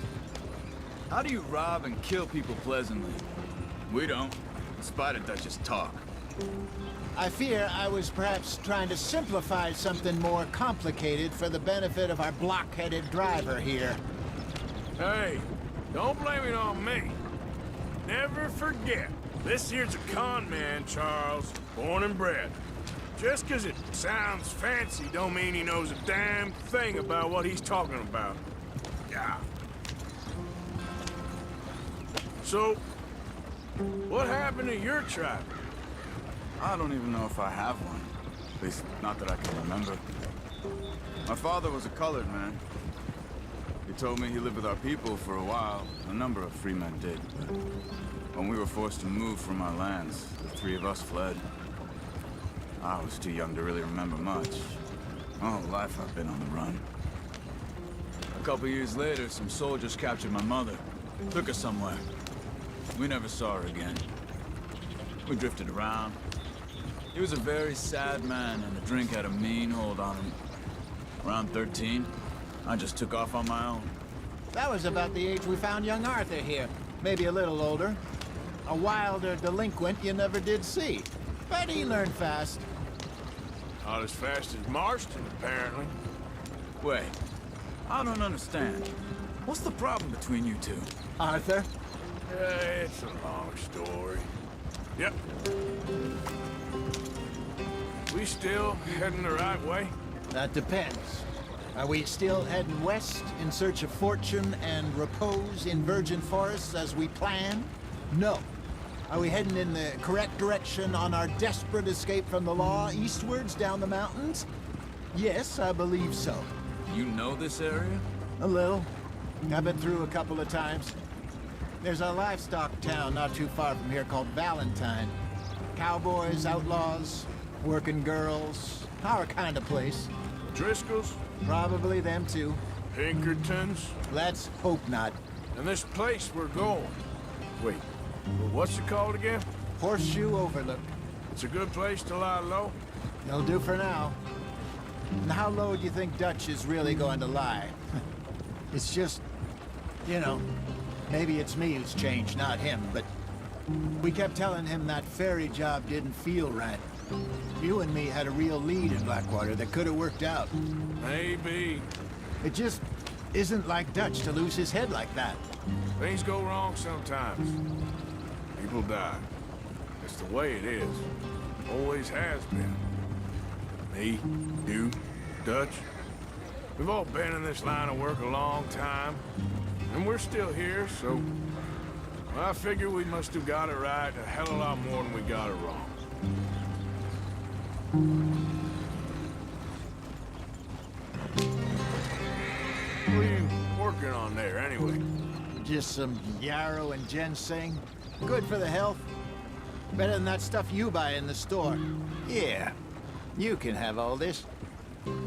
How do you rob and kill people pleasantly? We don't, in spite of Dutch's talk. I fear I was perhaps trying to simplify something more complicated for the benefit of our block-headed driver here. Hey, don't blame it on me. Never forget, this here's a con man, Charles, born and bred. Just 'cause it sounds fancy don't mean he knows a damn thing about what he's talking about. Yeah. So, what happened to your tribe? I don't even know if I have one. At least, not that I can remember. My father was a colored man. He told me he lived with our people for a while. A number of free men did, but when we were forced to move from our lands, the three of us fled. I was too young to really remember much. My whole life I've been on the run. A couple years later, some soldiers captured my mother. Took her somewhere. We never saw her again. We drifted around. He was a very sad man, and the drink had a mean hold on him. Around 13, I just took off on my own. That was about the age we found young Arthur here. Maybe a little older. A wilder delinquent you never did see. But he learned fast. Not as fast as Marston, apparently. Wait, I don't understand. What's the problem between you two? Arthur? It's a long story. Yep. We still heading the right way? That depends. Are we still heading west in search of fortune and repose in virgin forests as we planned? No. Are we heading in the correct direction on our desperate escape from the law eastwards down the mountains? Yes, I believe so. You know this area? A little. I've been through a couple of times. There's a livestock town not too far from here called Valentine. Cowboys, outlaws, working girls, our kind of place. Driscoll's? Probably them too. Pinkertons? Let's hope not. And this place we're going. Wait, what's it called again? Horseshoe Overlook. It's a good place to lie low? It'll do for now. And how low do you think Dutch is really going to lie? It's just, you know, maybe it's me who's changed, not him, but we kept telling him that ferry job didn't feel right. You and me had a real lead in Blackwater that could have worked out. Maybe. It just isn't like Dutch to lose his head like that. Things go wrong sometimes. People die. It's the way it is. Always has been. Me, you, Dutch. We've all been in this line of work a long time. And we're still here, so... well, I figure we must have got it right a hell of a lot more than we got it wrong. What are you working on there, anyway? Just some yarrow and ginseng. Good for the health. Better than that stuff you buy in the store. Yeah, you can have all this.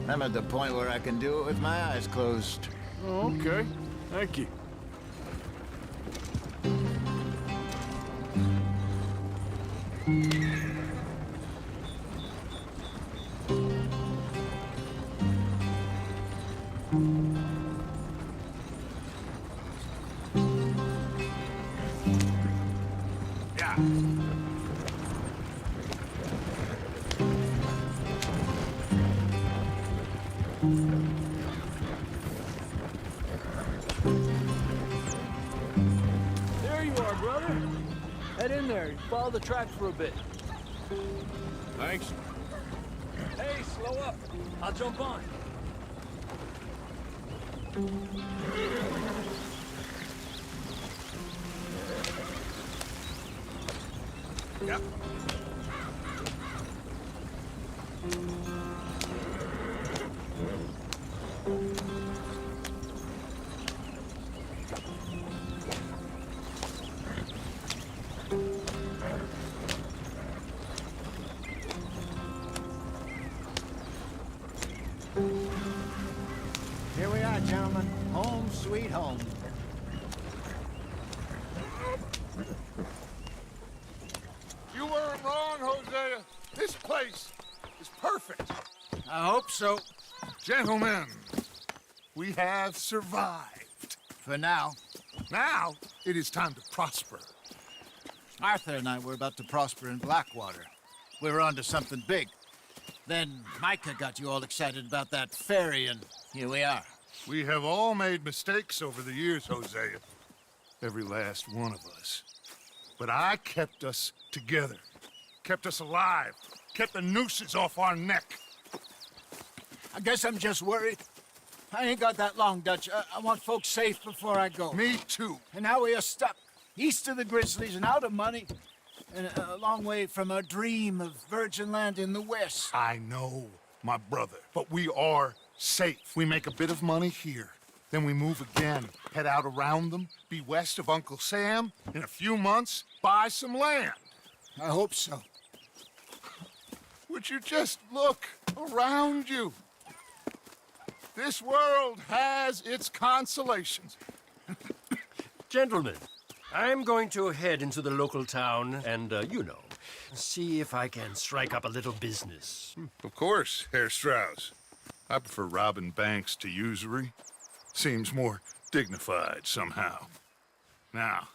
I'm at the point where I can do it with my eyes closed. Oh, okay. Thank you. brother. Head in there and follow the track for a bit. Thanks. Hey, slow up. I'll jump on. Yep. Here we are, gentlemen. Home sweet home. You weren't wrong, Hosea. This place is perfect. I hope so. Gentlemen, we have survived. For now. Now, it is time to prosper. Arthur and I were about to prosper in Blackwater. We were onto something big. Then Micah got you all excited about that ferry, and here we are. We have all made mistakes over the years, Hosea. Every last one of us. But I kept us together. Kept us alive. Kept the nooses off our neck. I guess I'm just worried. I ain't got that long, Dutch. I want folks safe before I go. Me too. And now we are stuck, east of the Grizzlies and out of money, and a long way from our dream of virgin land in the west. I know, my brother, but we are safe. We make a bit of money here. Then we move again, head out around them, be west of Uncle Sam. In a few months, buy some land. I hope so. Would you just look around you? This world has its consolations. Gentlemen, I'm going to head into the local town and, see if I can strike up a little business. Of course, Herr Strauss. I prefer robbing banks to usury. Seems more dignified somehow. Now,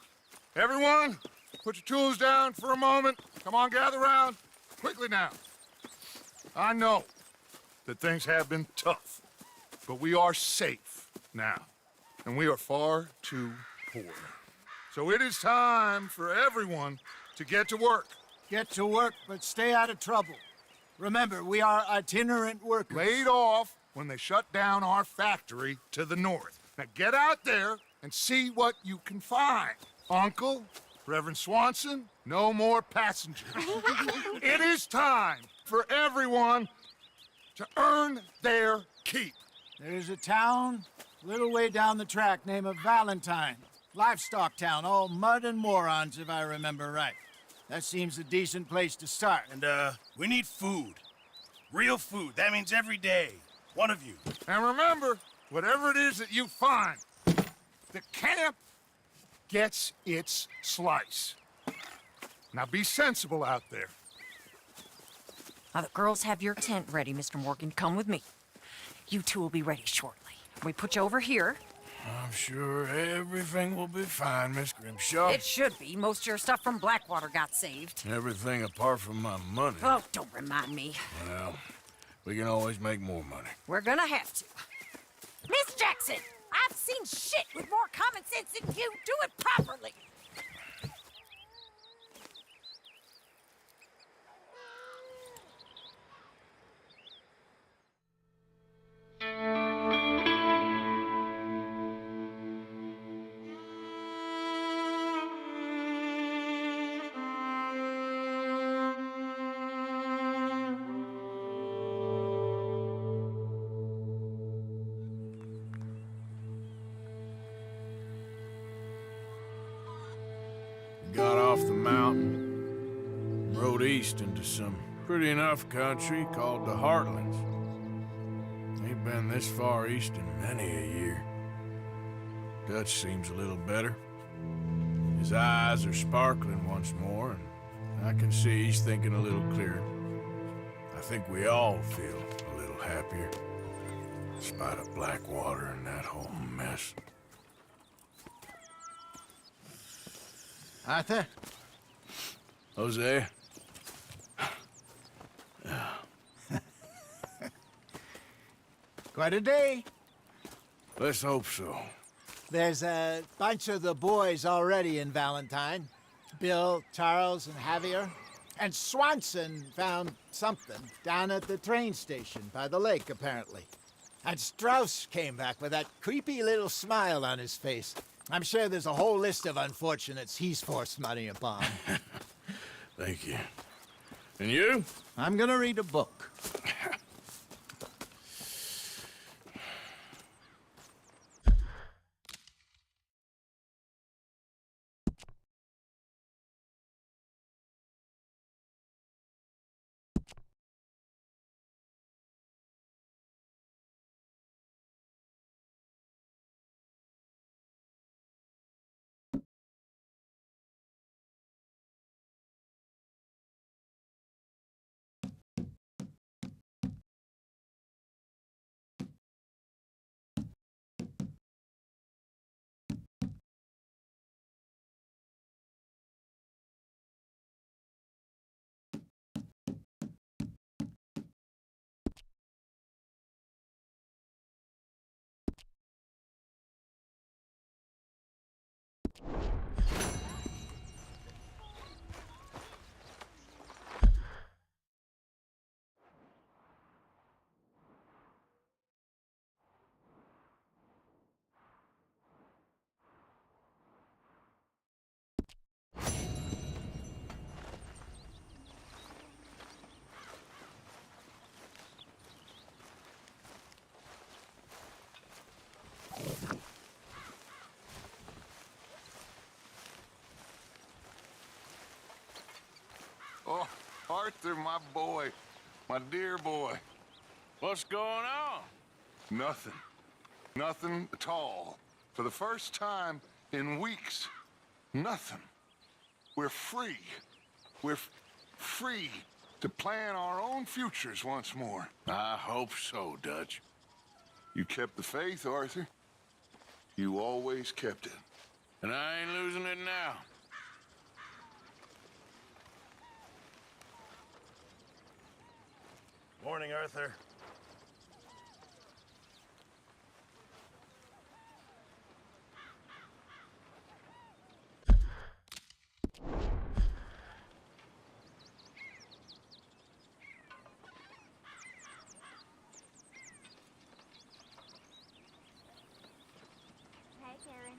everyone, put your tools down for a moment. Come on, gather round. Quickly now. I know that things have been tough, but we are safe now, and we are far too poor. So it is time for everyone to get to work. Get to work, but stay out of trouble. Remember, we are itinerant workers. Laid off when they shut down our factory to the north. Now get out there and see what you can find. Uncle, Reverend Swanson, no more passengers. It is time for everyone to earn their keep. There's a town a little way down the track named Valentine. Livestock town, all mud and morons, if I remember right. That seems a decent place to start. And, we need food. Real food. That means every day. One of you. And remember, whatever it is that you find, the camp gets its slice. Now be sensible out there. Now, the girls have your tent ready, Mr. Morgan. Come with me. You two will be ready shortly. We put you over here. I'm sure everything will be fine, Miss Grimshaw. It should be. Most of your stuff from Blackwater got saved. Everything apart from my money. Oh, don't remind me. Well, we can always make more money. We're gonna have to. Miss Jackson, I've seen shit with more common sense than you. Do it properly. Got off the mountain, rode east into some pretty enough country called the Heartlands. Ain't been this far east in many a year. Dutch seems a little better. His eyes are sparkling once more, and I can see he's thinking a little clearer. I think we all feel a little happier, in spite of Blackwater and that whole mess. Arthur? Jose? Quite a day. Let's hope so. There's a bunch of the boys already in Valentine. Bill, Charles, and Javier. And Swanson found something down at the train station by the lake, apparently. And Strauss came back with that creepy little smile on his face. I'm sure there's a whole list of unfortunates he's forced money upon. Thank you. And you? I'm gonna read a book. Oh, Arthur, my boy. My dear boy. What's going on? Nothing. Nothing at all. For the first time in weeks, nothing. We're free. We're free to plan our own futures once more. I hope so, Dutch. You kept the faith, Arthur. You always kept it. And I ain't losing it now. Morning, Arthur. Hey, Karen.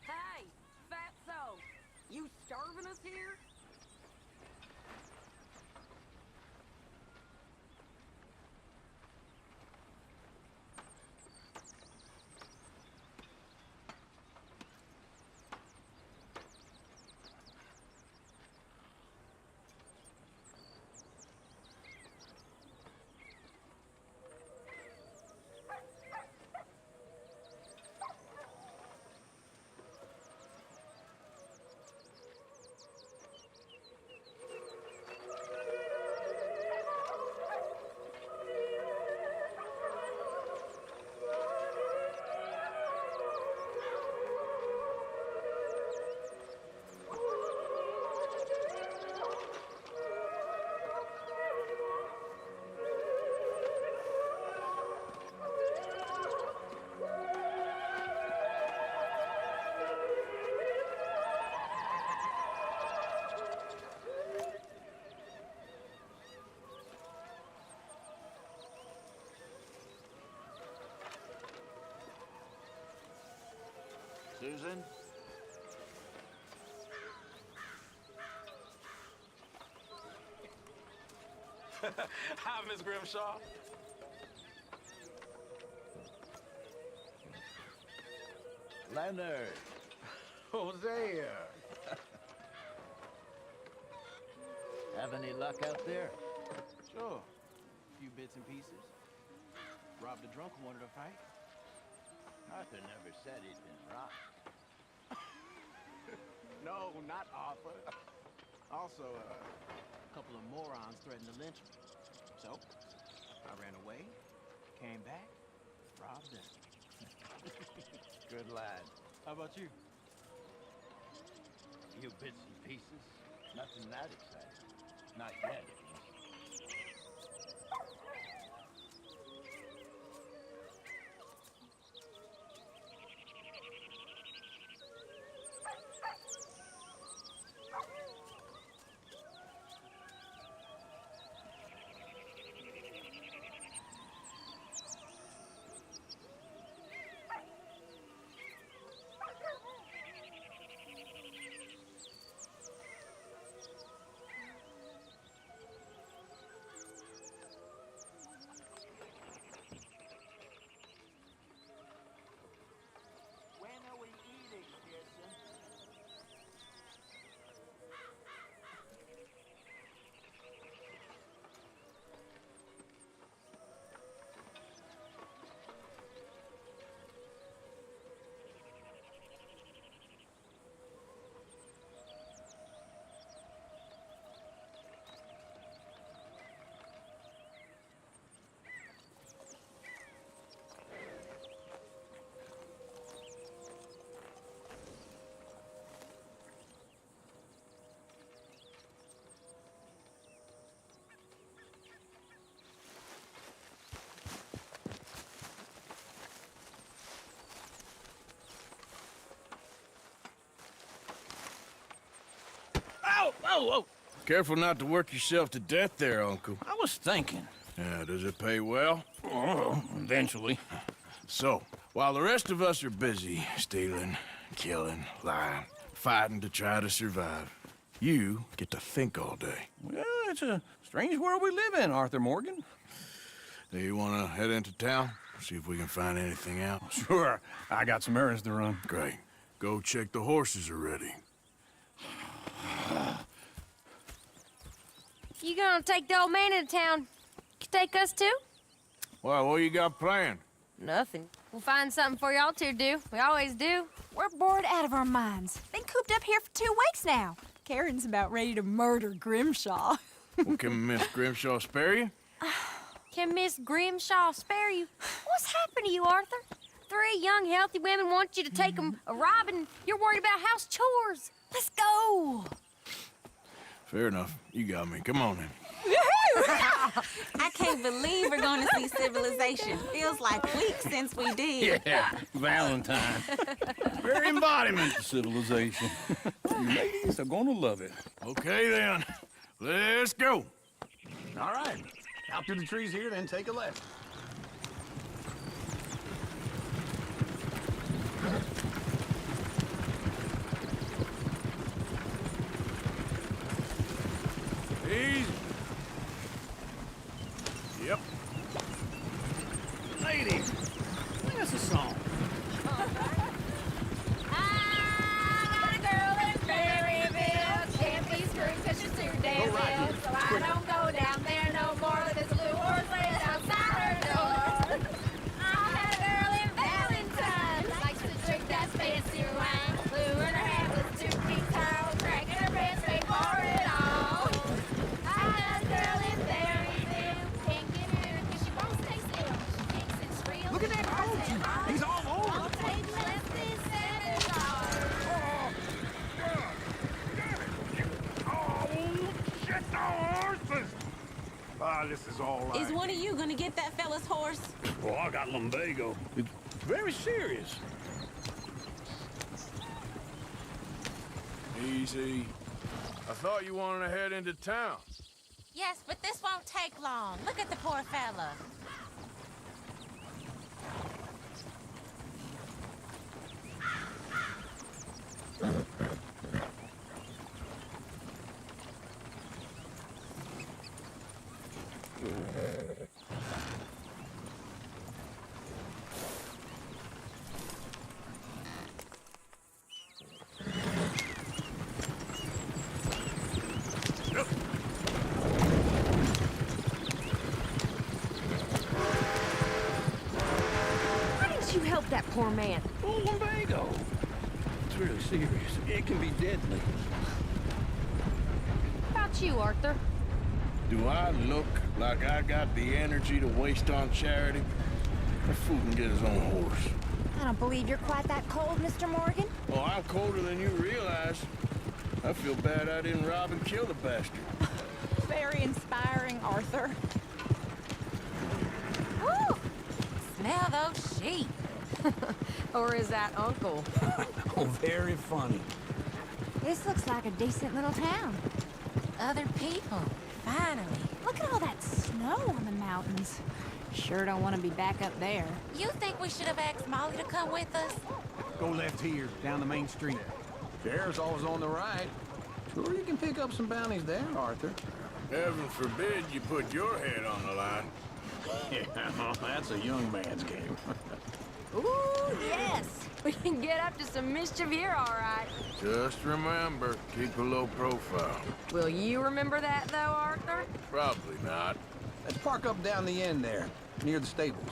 Hey, fatso! You starving us here? Hi, Miss Grimshaw. Leonard. Hosea. Have any luck out there? Sure. A few bits and pieces. Robbed a drunk who wanted to fight. Arthur never said he'd been robbed. No, not Arthur. Also, a couple of morons threatened to lynch me. So, I ran away, came back, robbed them. Good lad. How about you? A few bits and pieces. Nothing that exciting. Not yet, at least. When are we eating, Pearson? Ow! Whoa, whoa! Careful not to work yourself to death there, Uncle. I was thinking. Yeah, does it pay well? Oh, eventually. So, while the rest of us are busy stealing, killing, lying, fighting to try to survive, you get to think all day. Well, it's a strange world we live in, Arthur Morgan. Do you want to head into town? See if we can find anything out? Sure. I got some errands to run. Great. Go check the horses are ready. You gonna take the old man into town? You take us too? Well, what you got planned? Nothing. We'll find something for y'all to do. We always do. We're bored out of our minds. Been cooped up here for 2 weeks now. Karen's about ready to murder Grimshaw. Well, can Miss Grimshaw spare you? Can Miss Grimshaw spare you? What's happened to you, Arthur? 3 young, healthy women want you to take them a robbing. You're worried about house chores. Let's go. Fair enough. You got me. Come on in. I can't believe we're going to see civilization. Feels like weeks since we did. Yeah, Valentine. Very embodiment of civilization. Ladies are gonna love it. Okay, then. Let's go. All right. Out to the trees here, then take a left. Easy. Yep. Lady, sing us a song. I got a girl in Berryville. Can't be screwed 'cause she's too damn ill. So I don't go down there no more. There's a blue horse laying outside her door. I had a girl in Valentine. Likes to drink that fancy wine. Blue in her hair with 2 feet tall. Cracking her pants, pay for it all. I got a girl in Berryville. Can't get her 'cause she won't stay still. She kicks and squeals. Look at that coach. He's all over. I'll take less than $7. Shit, the horses! Ah, this is all right. Is one of you gonna get that fella's horse? Oh, I got lumbago. It's very serious. Easy. I thought you wanted to head into town. Yes, but this won't take long. Look at the poor fella. Why didn't you help that poor man? Oh, lumbago. It's really serious. It can be deadly. How about you, Arthur? Do I look like I got the energy to waste on charity? That fool can get his own horse. I don't believe you're quite that cold, Mr. Morgan. Oh, I'm colder than you realize. I feel bad I didn't rob and kill the bastard. Very inspiring, Arthur. Woo! Smell those sheep. Or is that Uncle? Oh, very funny. This looks like a decent little town. Other people, finally. Look at all that snow on the mountains. Sure don't want to be back up there. You think we should have asked Molly to come with us? Go left here, down the main street. Sheriff's always on the right. Sure, you can pick up some bounties there, Arthur. Heaven forbid you put your head on the line. Yeah, that's a young man's game. Ooh, yes. We can get up to some mischief here, all right. Just remember, keep a low profile. Will you remember that, though, Arthur? Probably not. Let's park up down the end there, near the stables.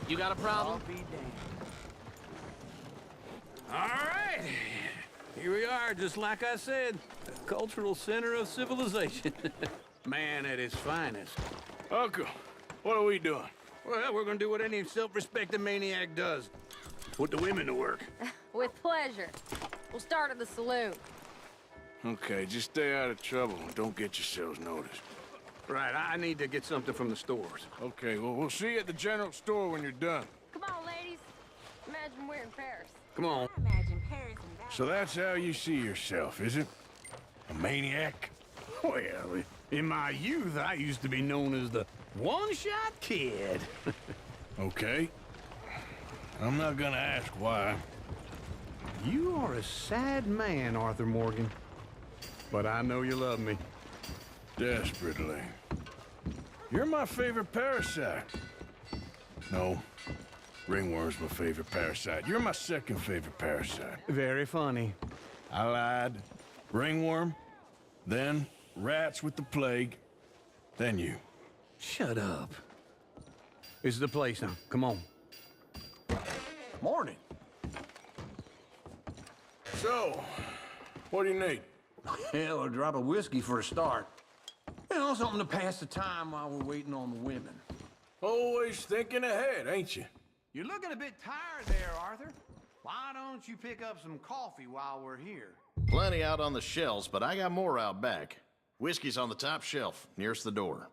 You got a problem? All right. Here we are, just like I said. The cultural center of civilization. Man at his finest. Uncle, what are we doing? Well, we're gonna do what any self-respecting maniac does. Put the women to work. With pleasure. We'll start at the saloon. Okay, just stay out of trouble and don't get yourselves noticed. Right, I need to get something from the stores. Okay, well, we'll see you at the general store when you're done. Come on, ladies. Imagine we're in Paris. Come on. Imagine Paris and that. So that's how you see yourself, is it? A maniac? Well, in my youth, I used to be known as the one-shot kid. Okay. I'm not gonna ask why. You are a sad man, Arthur Morgan. But I know you love me. Desperately. You're my favorite parasite. No, ringworm's my favorite parasite. You're my second favorite parasite. Very funny. I lied. Ringworm, then rats with the plague, then you. Shut up. This is the place now. Come on. Morning. So, what do you need? Hell, a drop of whiskey for a start. You know, something to pass the time while we're waiting on the women. Always thinking ahead, ain't you? You're looking a bit tired there, Arthur. Why don't you pick up some coffee while we're here? Plenty out on the shelves, but I got more out back. Whiskey's on the top shelf, nearest the door.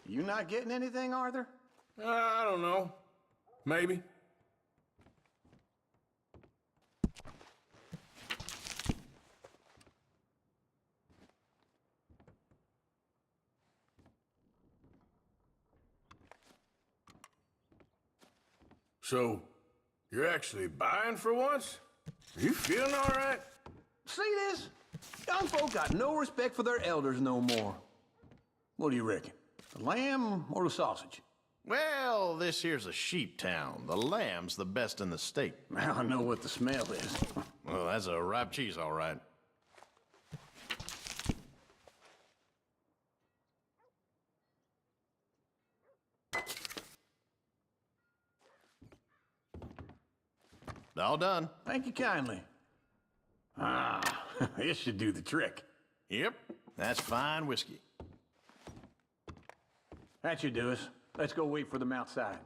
You not getting anything, Arthur? I don't know. Maybe. So, you're actually buying for once? Are you feeling all right? See this? Young folk got no respect for their elders no more. What do you reckon? The lamb or the sausage? Well, this here's a sheep town. The lamb's the best in the state. Now I know what the smell is. Well, that's a ripe cheese, all right. All done. Thank you kindly. Ah, this should do the trick. Yep, that's fine whiskey. That should do us. Let's go wait for them outside.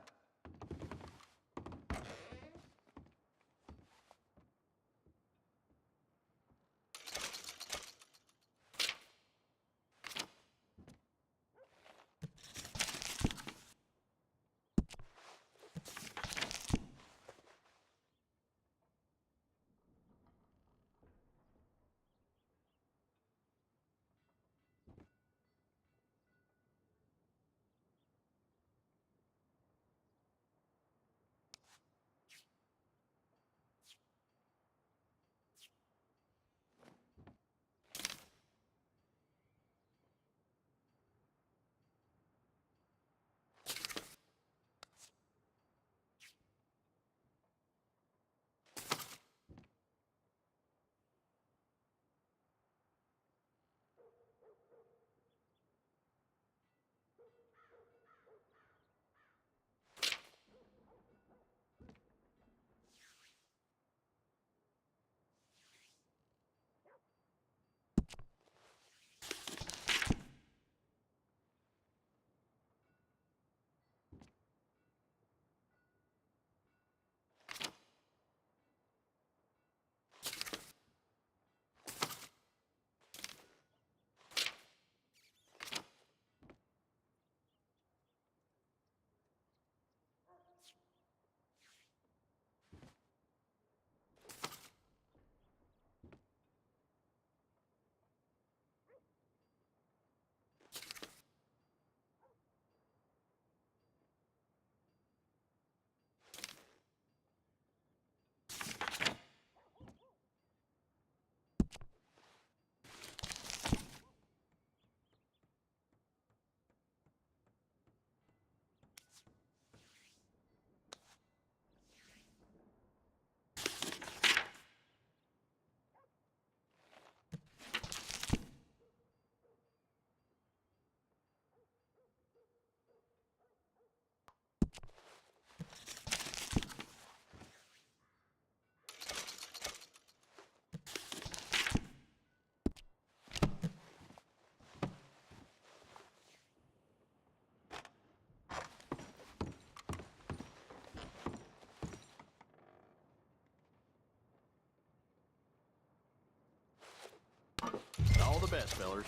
the best, fellers.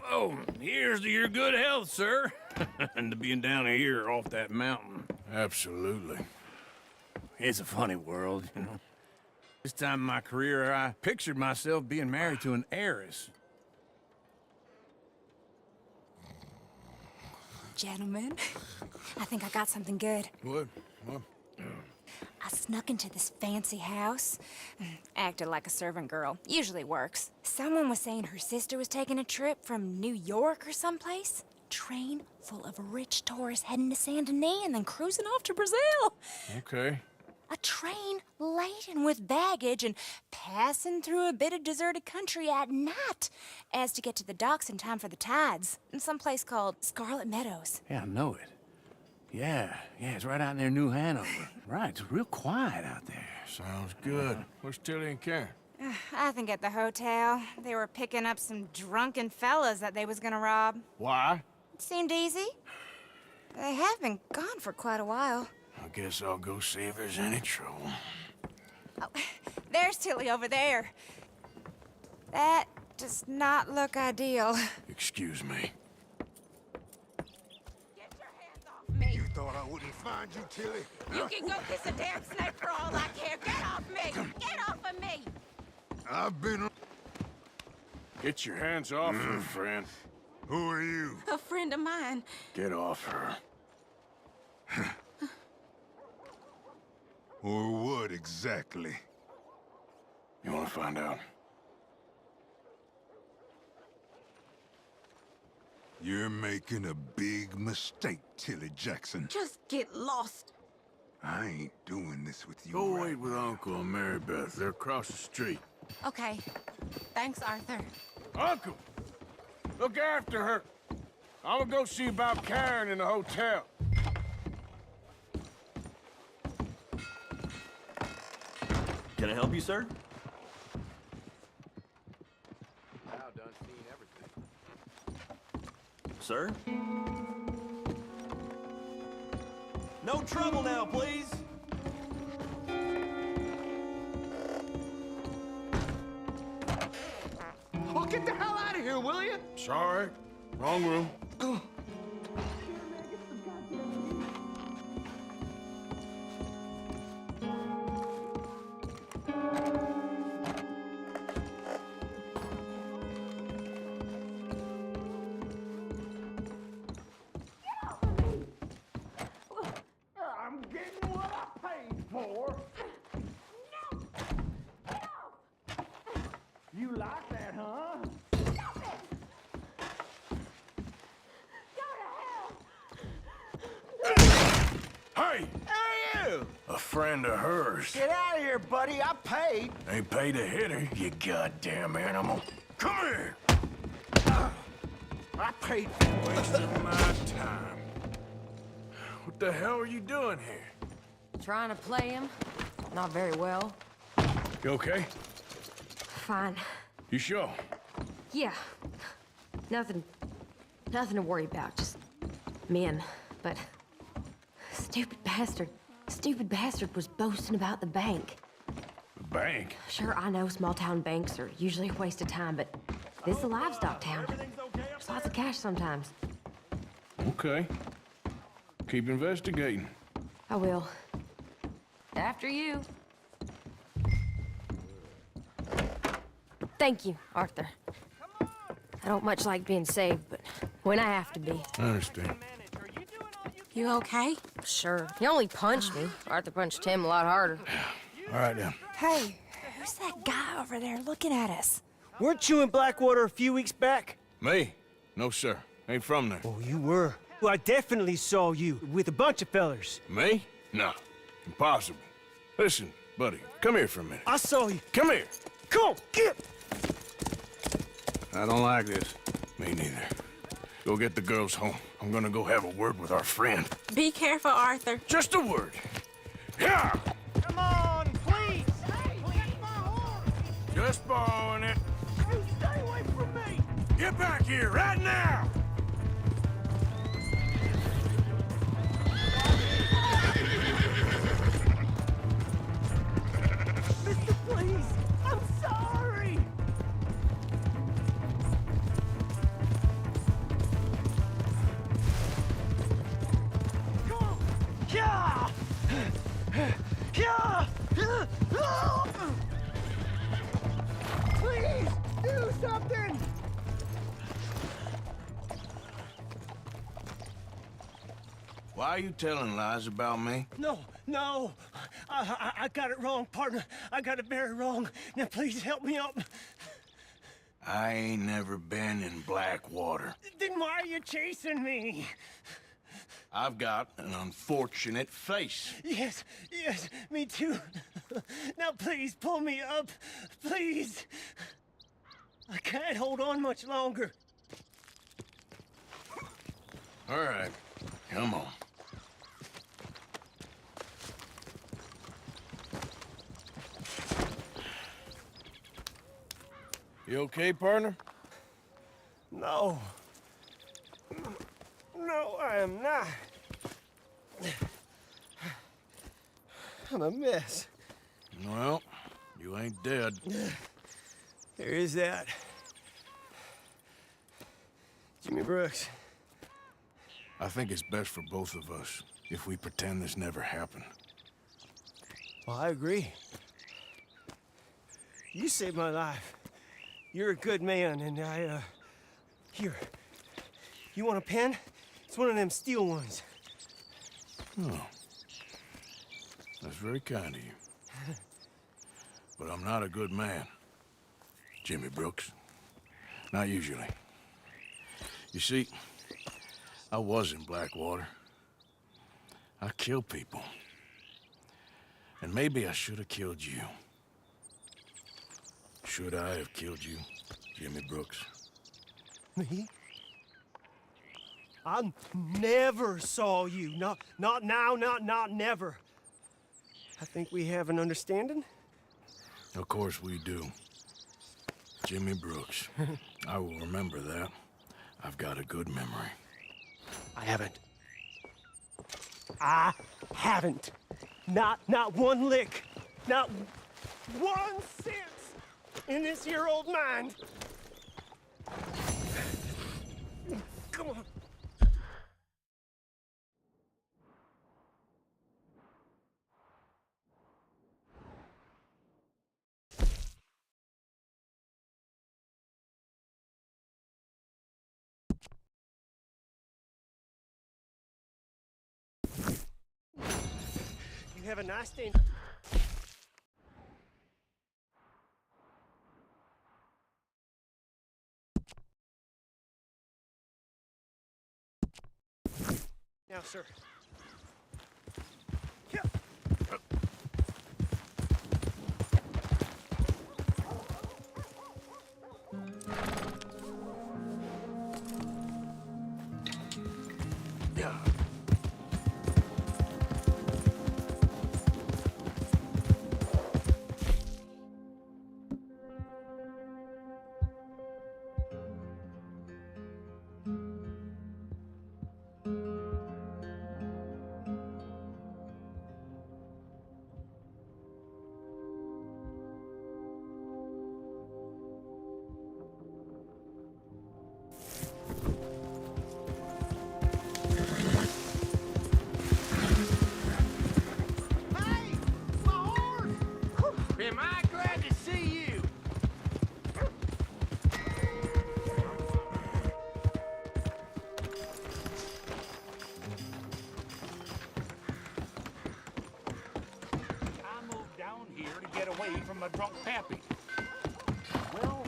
Oh, here's to your good health, sir. And to being down here off that mountain. Absolutely. It's a funny world, you know. This time in my career, I pictured myself being married to an heiress. Gentlemen, I think I got something good. What? I snuck into this fancy house. Acted like a servant girl. Usually works. Someone was saying her sister was taking a trip from New York or someplace. Train full of rich tourists heading to Saint Denis and then cruising off to Brazil. Okay. A train laden with baggage and passing through a bit of deserted country at night as to get to the docks in time for the tides in some place called Scarlet Meadows. Yeah, I know it. Yeah, it's right out near New Hanover. Right, it's real quiet out there. Sounds good. Where's Tilly and Karen? I think at the hotel. They were picking up some drunken fellas that they was gonna rob. Why? It seemed easy. They have been gone for quite a while. I guess I'll go see if there's any trouble. Oh, there's Tilly over there. That does not look ideal. Excuse me. Me. You thought I wouldn't find you, Tilly? You can go kiss a damn snake for all I care. Get off me! Get off of me! I've been... Get your hands off her, friend. Who are you? A friend of mine. Get off her. Or what exactly? You want to find out? You're making a big mistake, Tilly Jackson. Just get lost. I ain't doing this with you. Go wait with Uncle and Mary Beth. They're across the street. Okay. Thanks, Arthur. Uncle! Look after her. I'm gonna go see about Karen in the hotel. Can I help you, sir? Now done seen everything. Sir? No trouble now, please. Oh, get the hell out of here, will you? Sorry. Wrong room. I'm getting what I paid for. You like that, huh? Hey! Hey, you! A friend of hers. Get out of here, buddy. I paid. Ain't paid to hit her, you goddamn animal. Come here! I paid. Wasting my time. What the hell are you doing here? Trying to play him. Not very well. You okay? Fine. You sure? Yeah. Nothing to worry about. Just men. But stupid bastard was boasting about the bank. The bank? Sure, I know small town banks are usually a waste of time, but this is a livestock town. There's lots of cash sometimes. Okay. Keep investigating. I will. After you. Thank you, Arthur. I don't much like being saved, but when I have to be. I understand. You okay? Sure. He only punched me. Arthur punched him a lot harder. All right, then. Hey, who's that guy over there looking at us? Weren't you in Blackwater a few weeks back? Me? No, sir. Ain't from there. Oh, you were. Well, I definitely saw you with a bunch of fellers. Me? No. Impossible. Listen, buddy, come here for a minute. I saw you. Come here. Come on, get! I don't like this. Me neither. Go get the girls home. I'm gonna go have a word with our friend. Be careful, Arthur. Just a word. Yeah! Come on, please. Hey, get my horse. Just borrowing it. Hey, stay away from me. Get back here right now! Please, do something! Why are you telling lies about me? No, no. I got it wrong, partner. I got it very wrong. Now, please help me up. I ain't never been in Blackwater. Then why are you chasing me? I've got an unfortunate face. Yes, yes, me too. Now, please, pull me up. Please. I can't hold on much longer. All right, come on. You okay, partner? No. No, I am not. I'm a mess. Well, you ain't dead. There is that. Jimmy Brooks. I think it's best for both of us if we pretend this never happened. Well, I agree. You saved my life. You're a good man, and here. You want a pen? It's one of them steel ones. Oh. That's very kind of you. But I'm not a good man, Jimmy Brooks. Not usually. You see, I was in Blackwater. I killed people. And maybe I should have killed you. Should I have killed you, Jimmy Brooks? Me? I never saw you. Not now, not never. I think we have an understanding. Of course we do. Jimmy Brooks. I will remember that. I've got a good memory. I haven't. Not one lick. Not 1 cent in this here old mind. Come on. You have a nice day. Now, sir. Yeah. Am I glad to see you? I moved down here to get away from my drunk pappy. Well...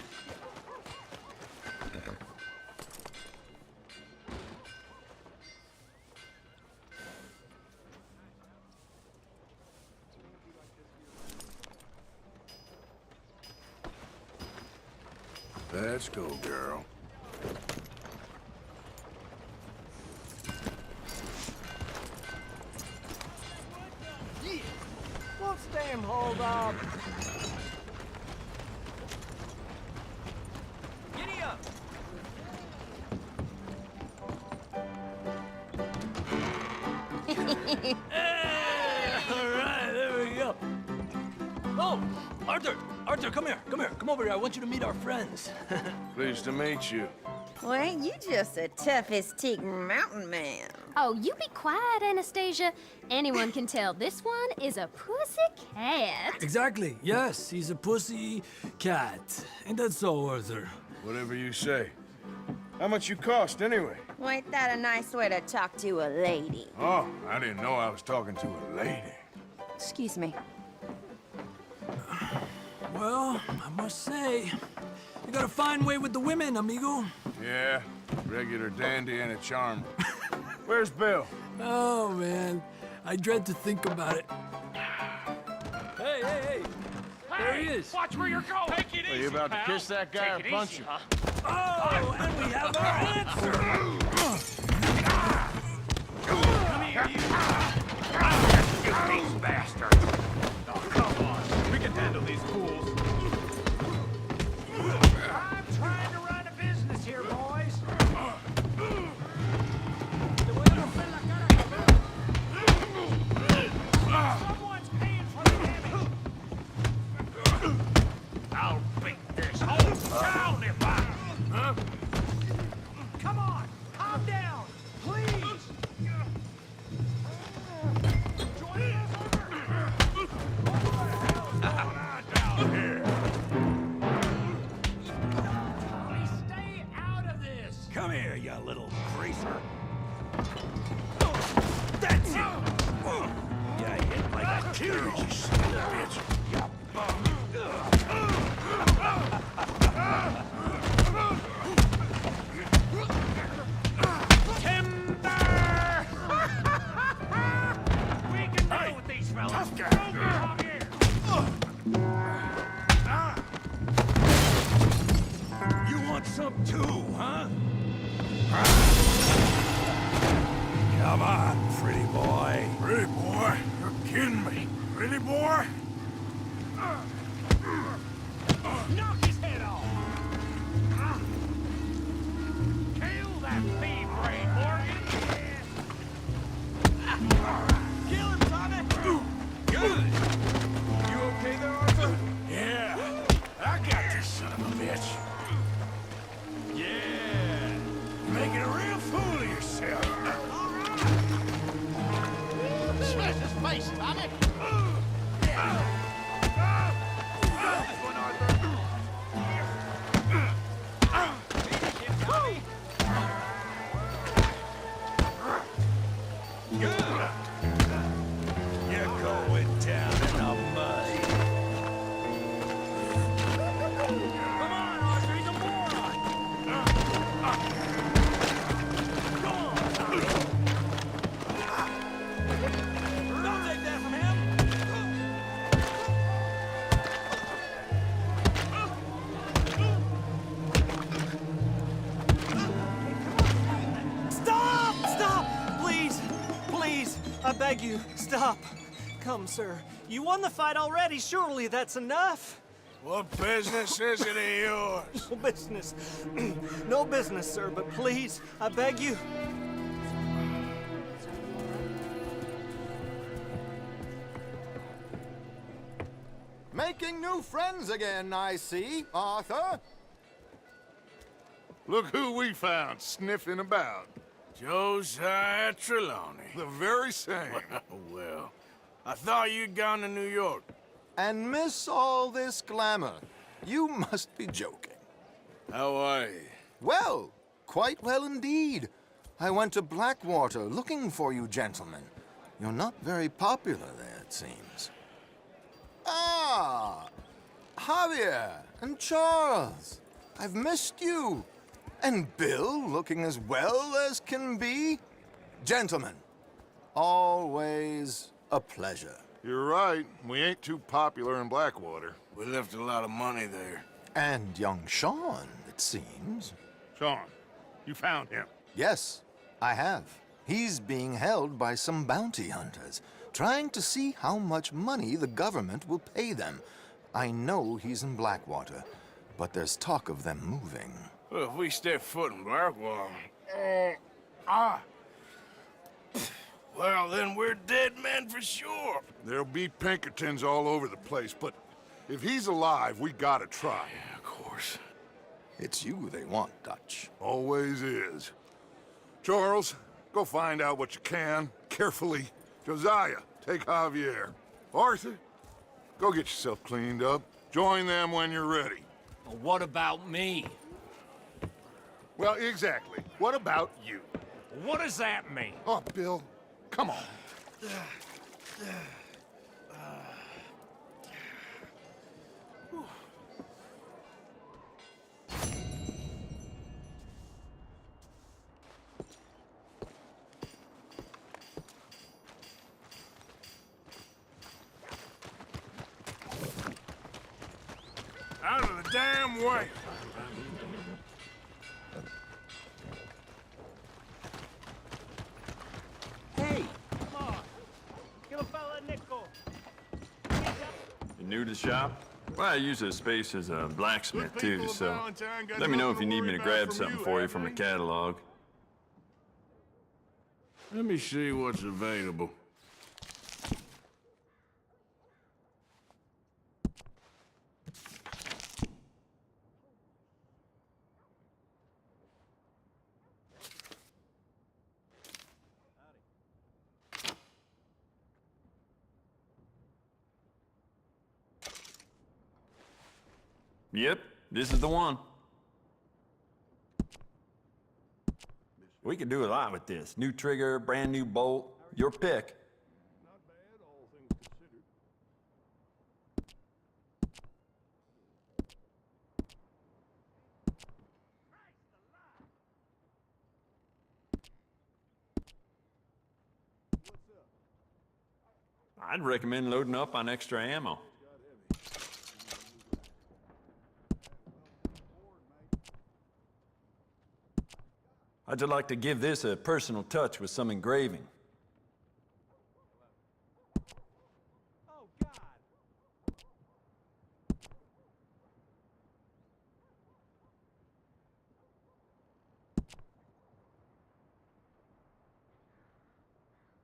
Let's go, girl. Yeah. What's damn hold up? Giddy up! All right, there we go. Oh, Arthur, come here. Come over here. I want you to meet our friends. Pleased to meet you. Well, ain't you just the toughest teak mountain man? Oh, you be quiet, Anastasia. Anyone can tell this one is a pussy cat. Exactly. Yes, he's a pussy cat. Ain't that so, Arthur? Whatever you say. How much you cost, anyway? Well, ain't that a nice way to talk to a lady? Oh, I didn't know I was talking to a lady. Excuse me. Well, I must say, you got a fine way with the women, amigo. Yeah, regular dandy and a charm. Where's Bill? Oh, man. I dread to think about it. Hey, hey, hey! There he is. Watch where you're going. Take it easy, Are you about to pal. kiss that guy or Take it punch easy, him? huh? Oh, and we have our answer! Come here, you. You these bastards. Oh, come on. We can handle these fools. I'm trying to run a business here, boys. Someone's paying for the damage. I'll beat this whole town if I... Huh? Come on, calm down, please. Join us What the hell's going on down here? Please stay out of this. Come here, you little greaser. That's it! You hit like a killer, you son of a bitch. You bum. Timber! We can deal with these fellas. Tough guy. Come here. You want some too, huh? Come on, pretty boy. Pretty boy? You're kidding me. Pretty boy? Knock his head off. Kill that bee brain, Morgan. Kill him, Tommy. Good. You okay there, Arthur? Yeah. I got this son of a bitch. Yeah. You're making a real fool of yourself. Smash his face, Tommy. Good. You're going down in the mud. Come on, Arthur, he's a moron. Go on. Don't take that from him. Stop! Stop! Please! Please! I beg you, stop. Come, sir. You won the fight already. Surely that's enough. What business is it of yours? No business. No business, sir, but please, I beg you. Making new friends again, I see, Arthur. Look who we found sniffing about. Josiah Trelawney. The very same. Well, I thought you'd gone to New York. And miss all this glamour. You must be joking. How are you? Well, quite well indeed. I went to Blackwater looking for you gentlemen. You're not very popular there, it seems. Ah, Javier and Charles. I've missed you. And Bill looking as well as can be. Gentlemen, always a pleasure. You're right. We ain't too popular in Blackwater. We left a lot of money there. And young Sean, it seems. Sean, you found him. Yes, I have. He's being held by some bounty hunters, trying to see how much money the government will pay them. I know he's in Blackwater, but there's talk of them moving. Well, if we step foot in Blackwater... Well, then we're dead men for sure. There'll be Pinkertons all over the place, but if he's alive, we gotta try. Yeah, of course. It's you they want, Dutch. Always is. Charles, go find out what you can, carefully. Josiah, take Javier. Arthur, go get yourself cleaned up. Join them when you're ready. Well, what about me? Well, exactly. What about you? What does that mean? Oh, Bill, come on. Out of the damn way! Hey, come on. Give a fella a nickel. You new to the shop? Well, I use this space as a blacksmith, too, so let me know if you need me to grab something for you from the catalog. Let me see what's available. Yep, this is the one. We could do a lot with this. New trigger, brand new bolt, your pick. I'd recommend loading up on extra ammo. I'd just like to give this a personal touch with some engraving.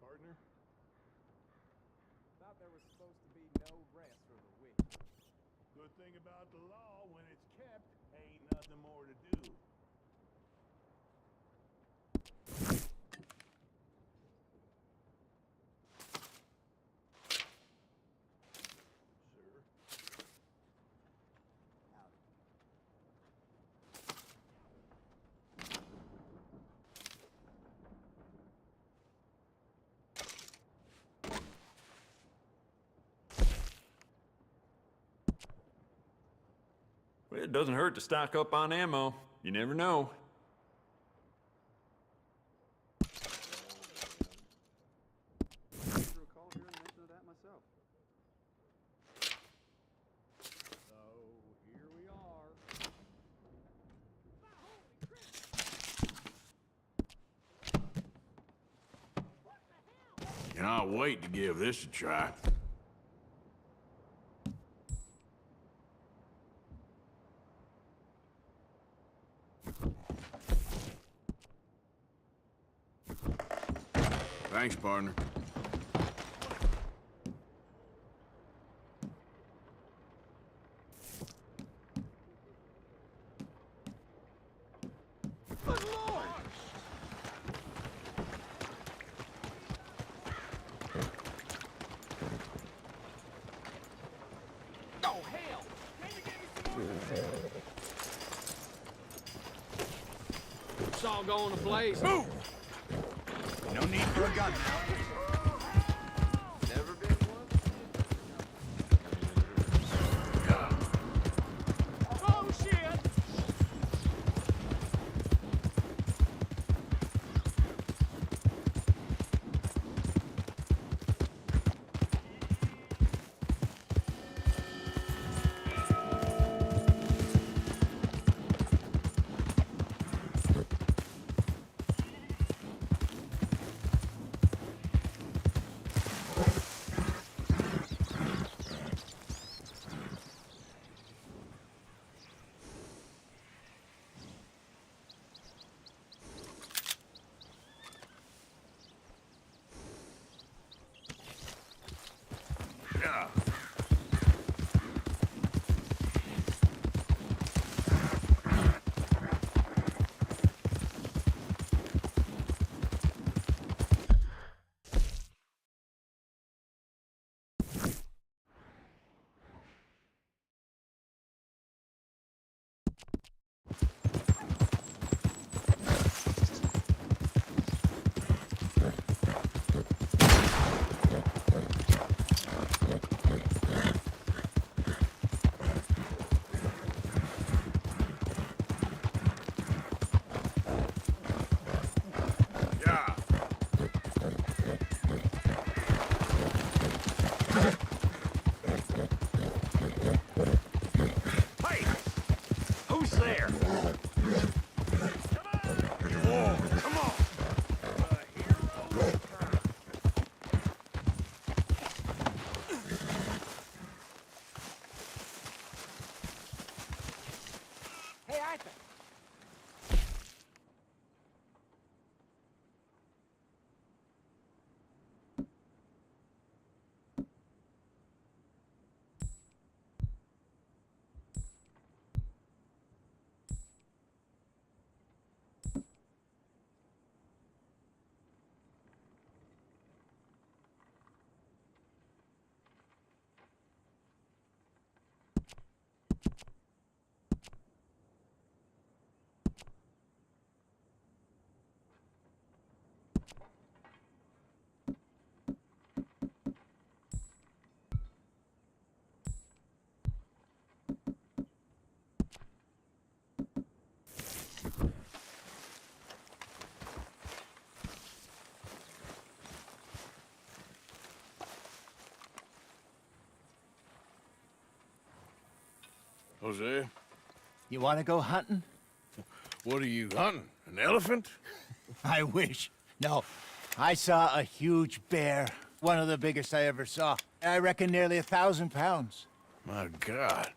Partner? Thought there was supposed to be no rest for the wicked. Good thing about the law, when it's kept, ain't nothing more to do. Well, it doesn't hurt to stock up on ammo. You never know. Cannot wait to give this a try. Thanks, partner. It's all going to blaze. Move! No need for a gun now. Never been one? Oh, shit! Hey! Who's there? Whoa, come on! Hey, Arthur. Jose, You want to go hunting? what are you hunting? An elephant? I wish. No, I saw a huge bear. One of the biggest I ever saw. I reckon nearly 1,000 pounds. My God.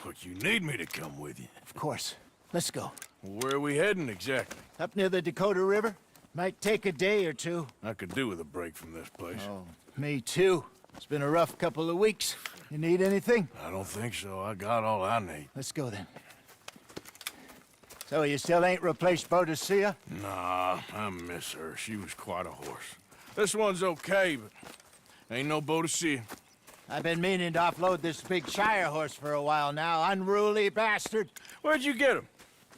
But you need me to come with you. Of course. Let's go. Where are we heading exactly? Up near the Dakota River. Might take a day or two. I could do with a break from this place. Oh, me too. It's been a rough couple of weeks. You need anything? I don't think so. I got all I need. Let's go then. So you still ain't replaced Boadicea? Nah, I miss her. She was quite a horse. This one's okay, but ain't no Boadicea. I've been meaning to offload this big Shire horse for a while now. Unruly bastard. Where'd you get him?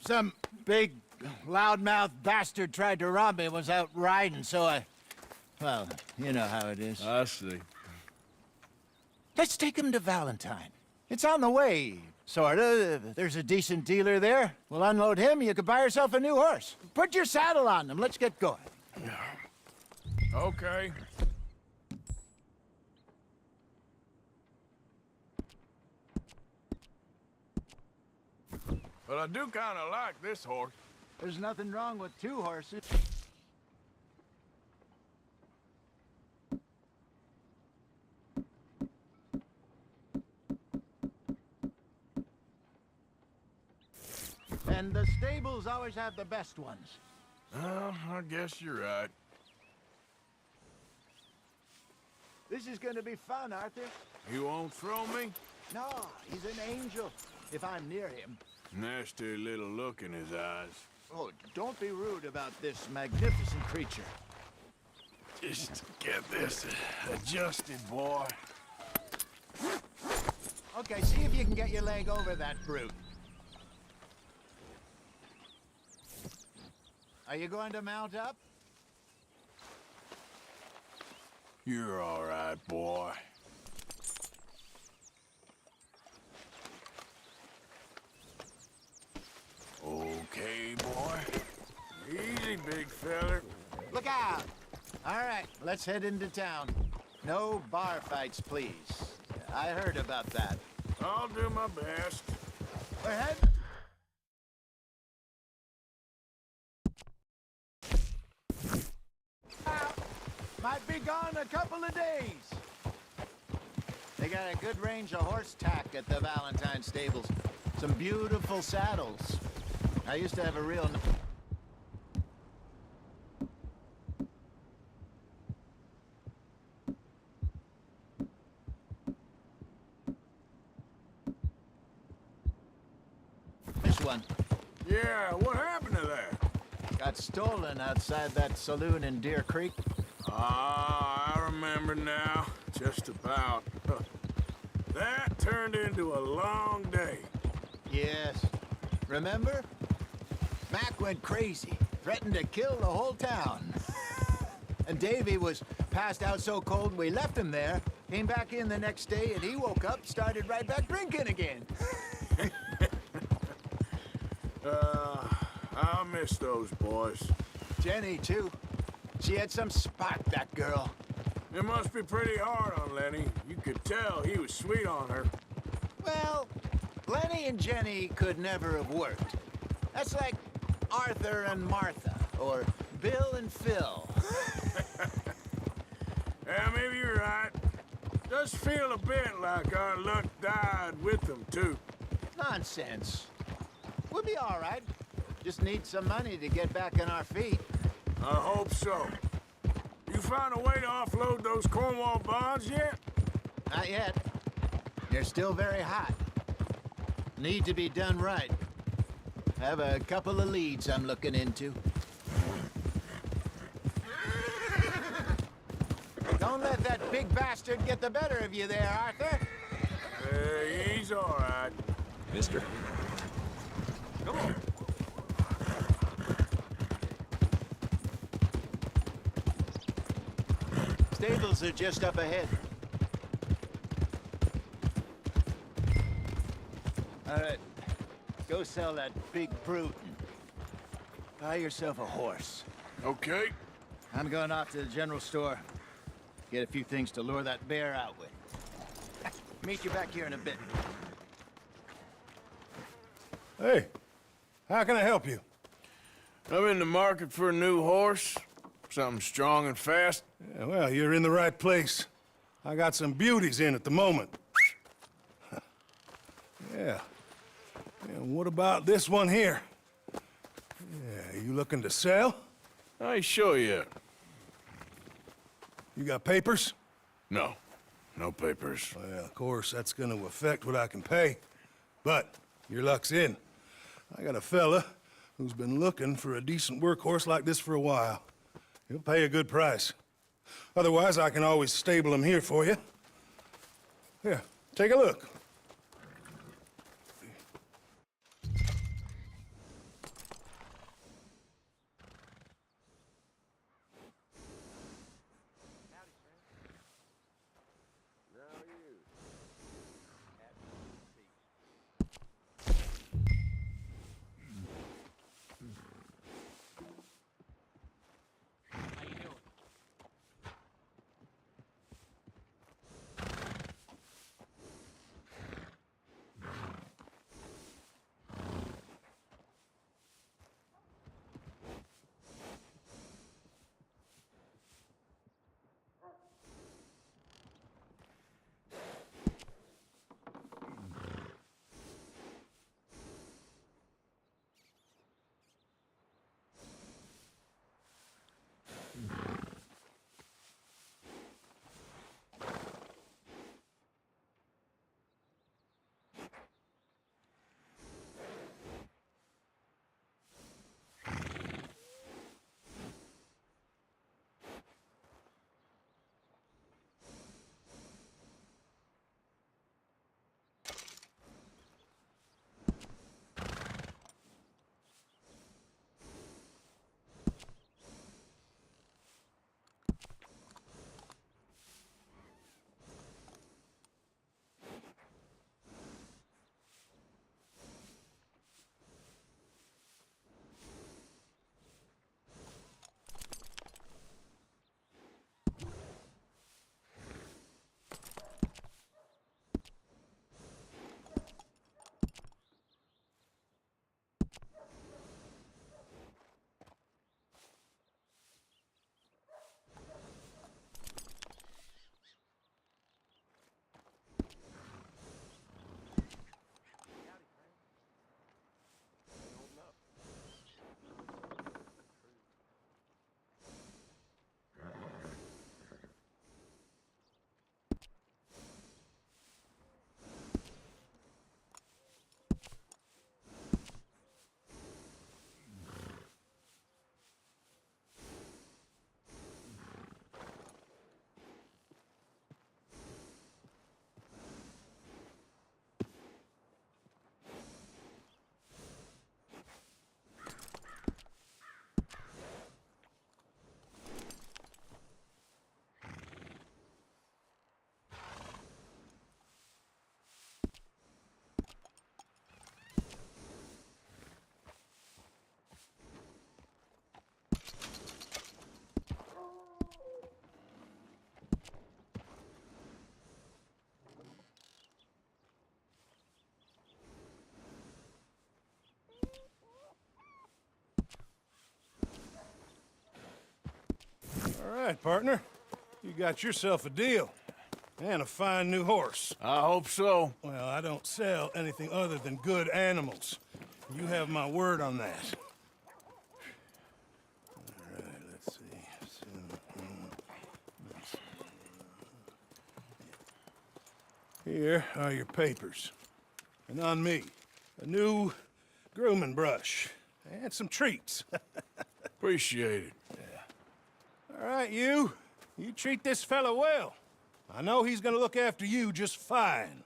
Some big, loudmouth bastard tried to rob me, was out riding, so well, you know how it is. I see. Let's take him to Valentine. It's on the way, sorta. There's a decent dealer there. We'll unload him, you could buy yourself a new horse. Put your saddle on him, let's get going. Okay. But I do kind of like this horse. There's nothing wrong with two horses. And the stables always have the best ones. Well, I guess you're right. This is gonna be fun, Arthur. You won't throw me? No, he's an angel, if I'm near him. Nasty little look in his eyes. Oh, don't be rude about this magnificent creature. Just get this adjusted, boy. Okay, see if you can get your leg over that brute. Are you going to mount up? You're all right, boy. Okay, boy. Easy, big feller. Look out! All right, let's head into town. No bar fights, please. I heard about that. I'll do my best. We're heading. Might be gone a couple of days. They got a good range of horse tack at the Valentine stables. Some beautiful saddles. I used to have a real... This one. Yeah, what happened to that? Got stolen outside that saloon in Deer Creek. Ah, I remember now. Just about. That turned into a long day. Yes. Remember? Mac went crazy, threatened to kill the whole town. And Davy was passed out so cold we left him there, came back in the next day, and he woke up, started right back drinking again. I miss those boys. Jenny, too. She had some spark, that girl. It must be pretty hard on Lenny. You could tell he was sweet on her. Well, Lenny and Jenny could never have worked. That's like Arthur and Martha, or Bill and Phil. Yeah, maybe you're right. Does feel a bit like our luck died with them, too. Nonsense. We'll be all right. Just need some money to get back on our feet. I hope so. You found a way to offload those Cornwall bonds yet? Not yet. They're still very hot. Need to be done right. Have a couple of leads I'm looking into. Don't let that big bastard get the better of you there, Arthur. He's all right. Mister. Come on. Stables are just up ahead. All right. Go sell that big brute and buy yourself a horse. Okay. I'm going off to the general store. Get a few things to lure that bear out with. Meet you back here in a bit. Hey, how can I help you? I'm in the market for a new horse. Something strong and fast. Yeah, well, you're in the right place. I got some beauties in at the moment. Yeah. And what about this one here? Yeah, you looking to sell? I ain't sure yet. You got papers? No. No papers. Well, of course, that's gonna affect what I can pay. But your luck's in. I got a fella who's been looking for a decent workhorse like this for a while. He'll pay a good price. Otherwise, I can always stable him here for you. Here, take a look. right, partner. You got yourself a deal. And a fine new horse. I hope so. Well, I don't sell anything other than good animals. You have my word on that. All right, let's see. Here are your papers. And on me, a new grooming brush. And some treats. Appreciate it. Yeah. All right, you. You treat this fella well. I know he's gonna look after you just fine.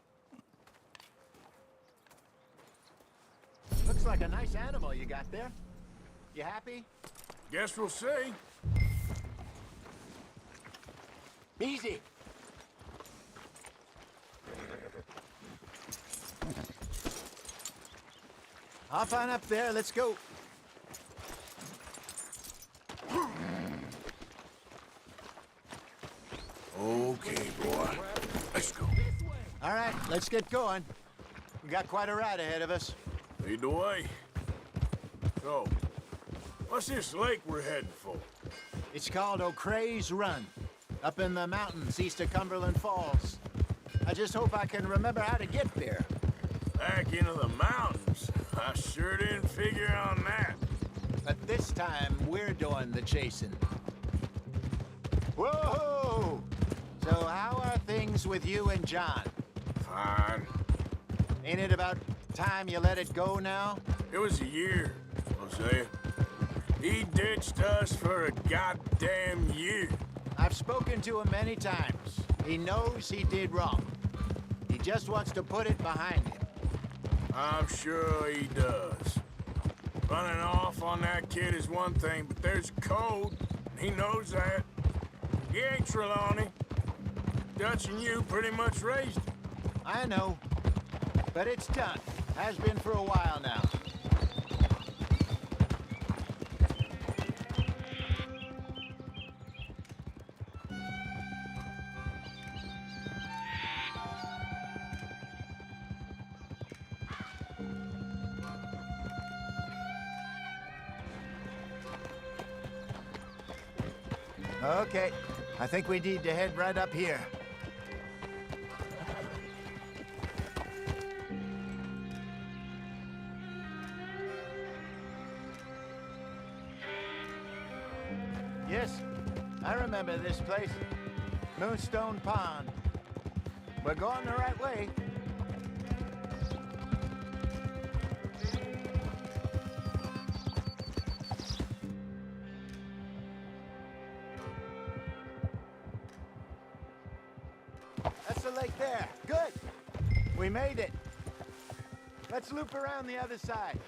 Looks like a nice animal you got there. You happy? Guess we'll see. Easy. Hop on up there, let's go. Okay, boy. Let's go. All right, let's get going. We got quite a ride ahead of us. Lead the way. So, what's this lake we're heading for? It's called O'Creagh's Run, up in the mountains east of Cumberland Falls. I just hope I can remember how to get there. Back into the mountains? I sure didn't figure on that. But this time, we're doing the chasing. Whoa! So how are things with you and John? Fine. Ain't it about time you let it go now? It was a year, Hosea. He ditched us for a goddamn year. I've spoken to him many times. He knows he did wrong. He just wants to put it behind him. I'm sure he does. Running off on that kid is one thing, but there's code. He knows that. He ain't Trelawney. Dutch and you pretty much raised him. I know. But it's done. Has been for a while now. Okay, I think we need to head right up here. Yes, I remember this place. Moonstone Pond. We're going the right way. That's the lake there. Good. We made it. Let's loop around the other side.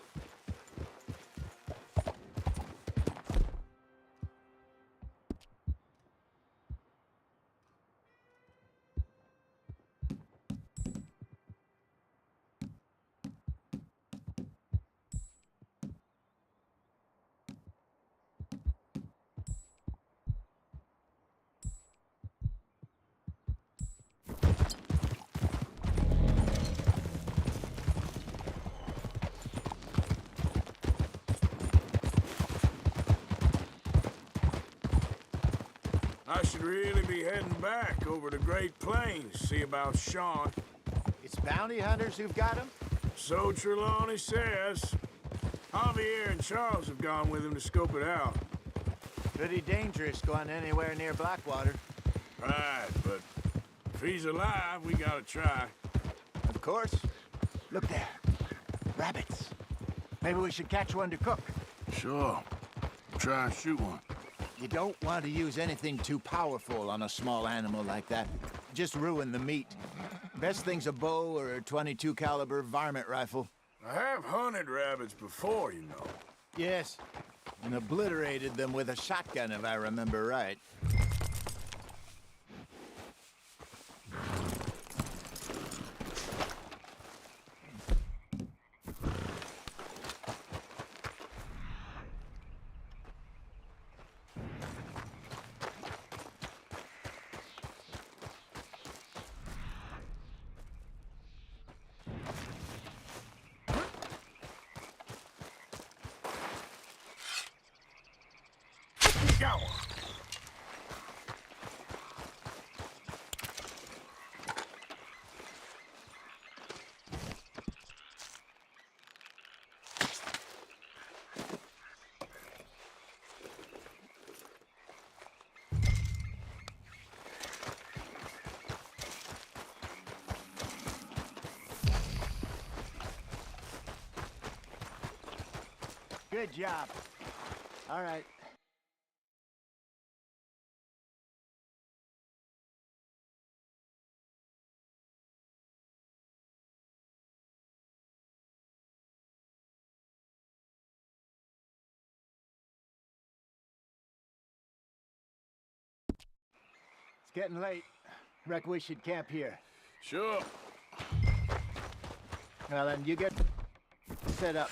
I should really be heading back over the Great Plains, see about Sean. It's bounty hunters who've got him? So Trelawney says. Javier and Charles have gone with him to scope it out. Pretty dangerous going anywhere near Blackwater. Right, but if he's alive, we gotta try. Of course. Look there. Rabbits. Maybe we should catch one to cook. Sure. Try and shoot one. You don't want to use anything too powerful on a small animal like that. Just ruin the meat. Best thing's a bow or a .22 caliber varmint rifle. I have hunted rabbits before, you know. Yes, and obliterated them with a shotgun, if I remember right. Go! Good job. All right. It's getting late. Reckon we should camp here. Sure. Well, then you get set up.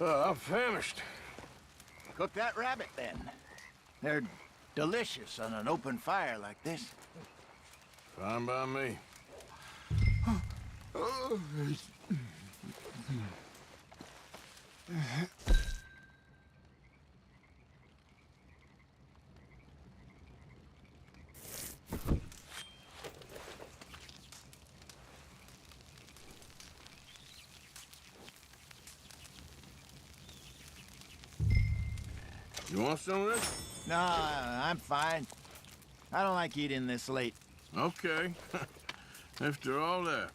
I'm famished. Cook that rabbit, then. They're delicious on an open fire like this. Fine by me. You want some of this? No, I'm fine. I don't like eating this late. Okay. After all that.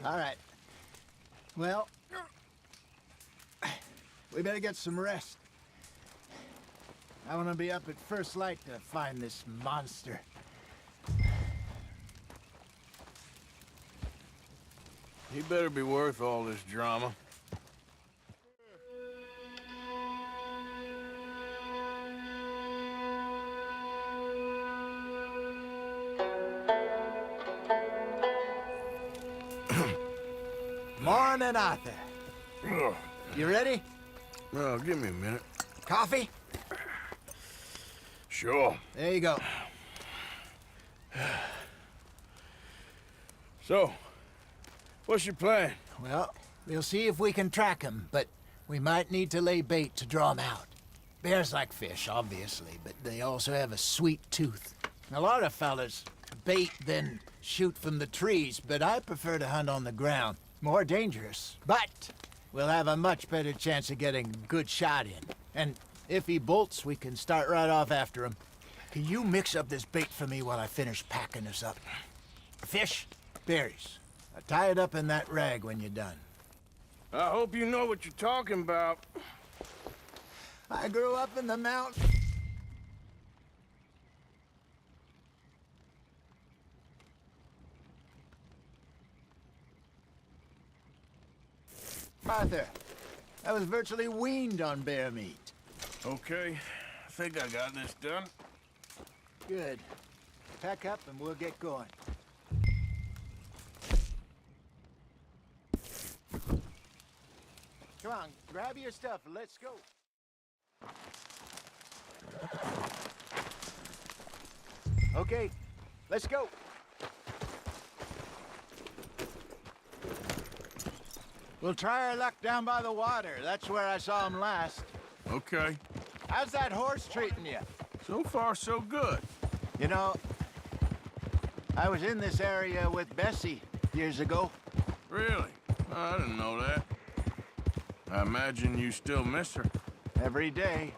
All right. Well, we better get some rest. I want to be up at first light to find this monster. He better be worth all this drama. Morning, Arthur. You ready? Well, give me a minute. Coffee? Sure. There you go. So, what's your plan? Well, we'll see if we can track him, but we might need to lay bait to draw him out. Bears like fish, obviously, but they also have a sweet tooth. A lot of fellas bait, then shoot from the trees, but I prefer to hunt on the ground. More dangerous, but we'll have a much better chance of getting a good shot in. And if he bolts, we can start right off after him. Can you mix up this bait for me while I finish packing this up? Fish, berries. Tie it up in that rag when you're done. I hope you know what you're talking about. I grew up in the mountains. Arthur, I was virtually weaned on bear meat. Okay, I think I got this done. Good. Pack up and we'll get going. Come on, grab your stuff and let's go. Okay, let's go. We'll try our luck down by the water. That's where I saw him last. Okay. How's that horse treating you? So far, so good. You know, I was in this area with Bessie years ago. Really? I didn't know that. I imagine you still miss her. Every day.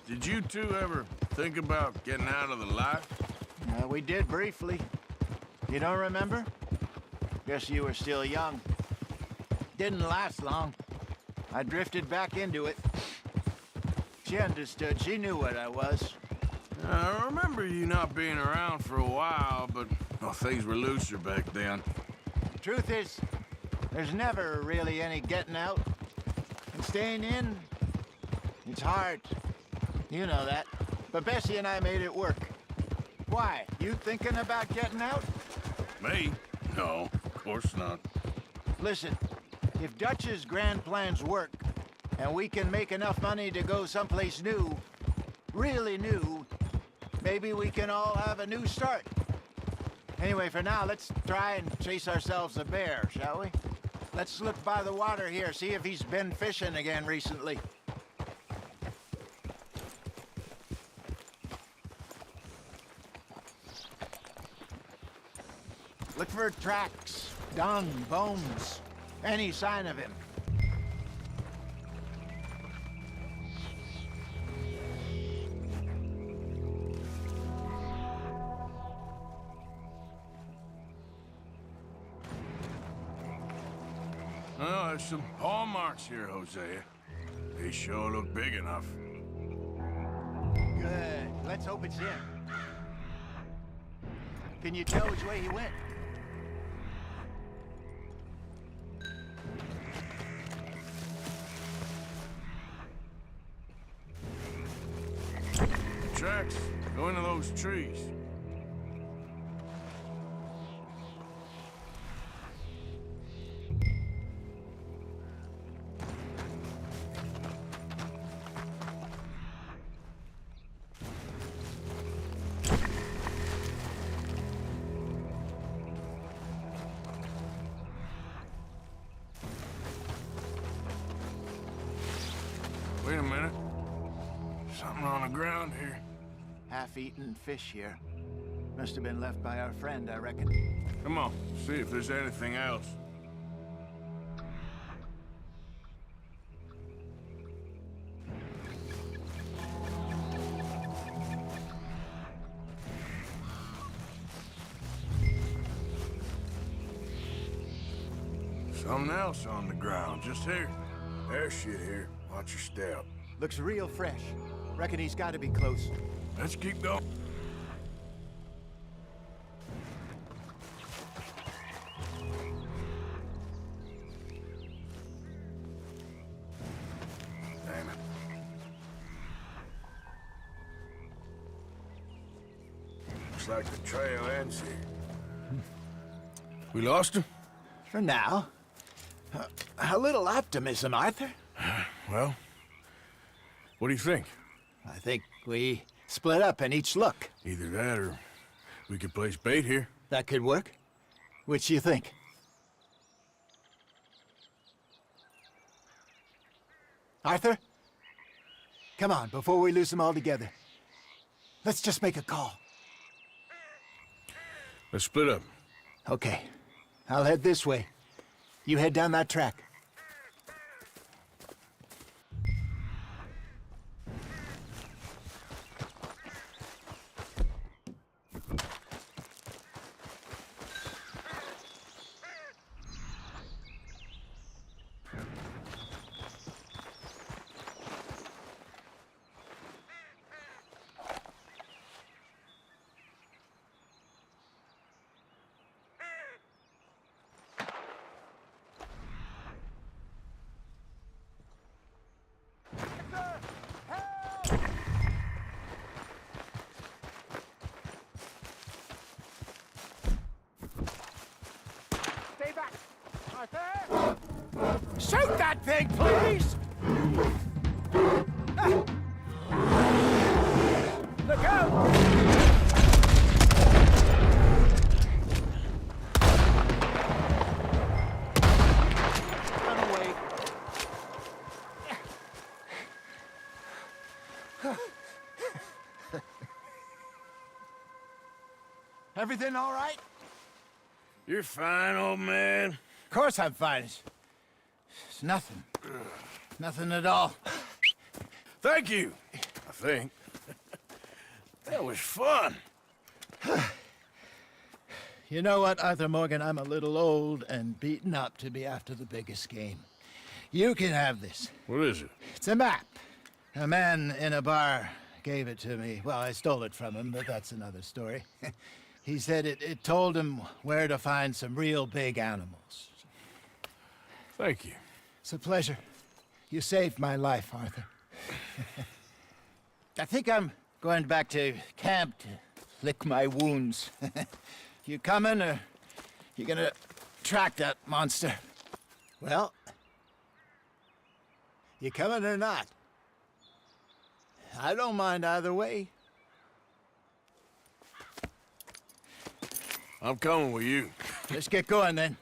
Did you two ever think about getting out of the life? We did briefly. You don't remember? Guess you were still young. Didn't last long. I drifted back into it. She understood. She knew what I was. I remember you not being around for a while, but things were looser back then. Truth is, there's never really any getting out. And staying in, it's hard. You know that. But Bessie and I made it work. Why? You thinking about getting out? Me? No, of course not. Listen, if Dutch's grand plans work, and we can make enough money to go someplace new, really new, maybe we can all have a new start. Anyway, for now, let's try and chase ourselves a bear, shall we? Let's look by the water here, see if he's been fishing again recently. Look for tracks, dung, bones, any sign of him. Well, there's some paw marks here, Hosea. They sure look big enough. Good. Let's hope it's him. Can you tell which way he went? Tracks go into those trees. Wait a minute. Something on the ground here. Half-eaten fish here. Must have been left by our friend, I reckon. Come on, see if there's anything else. Something else on the ground, just here. There's shit here. Watch your step. Looks real fresh. Reckon he's got to be close. Let's keep going. Damn it. Looks like the trail ends here. We lost him? For now. A little optimism, Arthur. Well, what do you think? I think we split up and each look. Either that or we could place bait here. That could work. Which do you think? Arthur? Come on, before we lose them all together. Let's just make a call. Let's split up. Okay. I'll head this way. You head down that track. Stay back! Arthur! Shoot that thing, please! Look out! Run away. Everything all right? You're fine, old man. Of course I'm fine. It's nothing. Nothing at all. Thank you, I think. That was fun. You know what, Arthur Morgan? I'm a little old and beaten up to be after the biggest game. You can have this. What is it? It's a map. A man in a bar gave it to me. Well, I stole it from him, but that's another story. He said it told him where to find some real big animals. Thank you. It's a pleasure. You saved my life, Arthur. I think I'm going back to camp to lick my wounds. You coming, or you gonna track that monster? Well, you coming or not? I don't mind either way. I'm coming with you. Let's get going, then.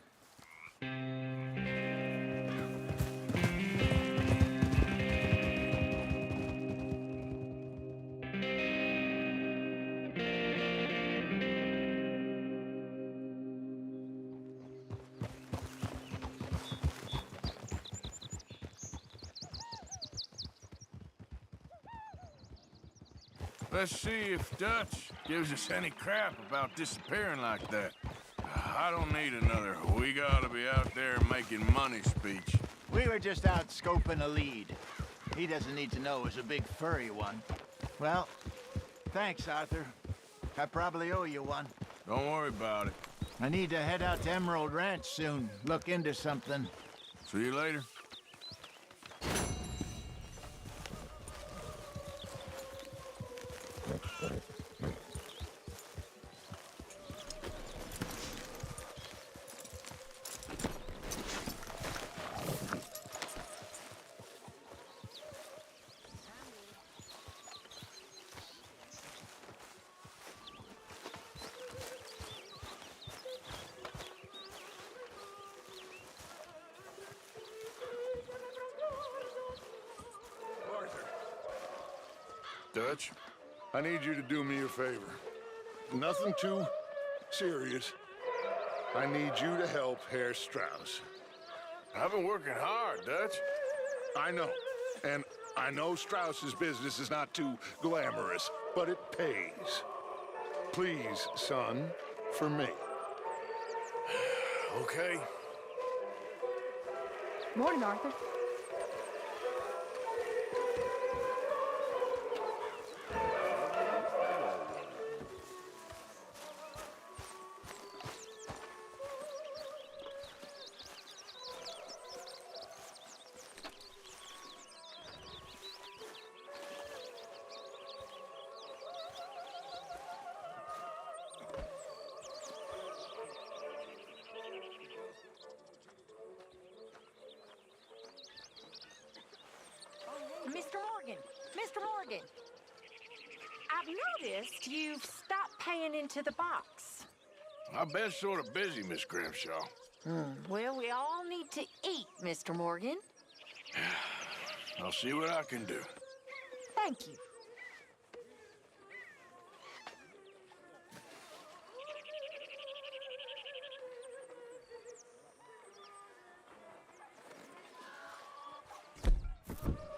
Let's see if Dutch gives us any crap about disappearing like that. I don't need another "we gotta be out there making money" speech. We were just out scoping a lead. He doesn't need to know it was a big furry one. Well, thanks, Arthur. I probably owe you one. Don't worry about it. I need to head out to Emerald Ranch soon. Look into something. See you later. Dutch, I need you to do me a favor. Nothing too serious. I need you to help Herr Strauss. I've been working hard, Dutch. I know. And I know Strauss's business is not too glamorous, but it pays. Please, son, for me. Okay. Morning, Arthur. Mr. Morgan! Mr. Morgan! I've noticed you've stopped paying into the box. I've been sort of busy, Miss Grimshaw. Well, we all need to eat, Mr. Morgan. I'll see what I can do. Thank you.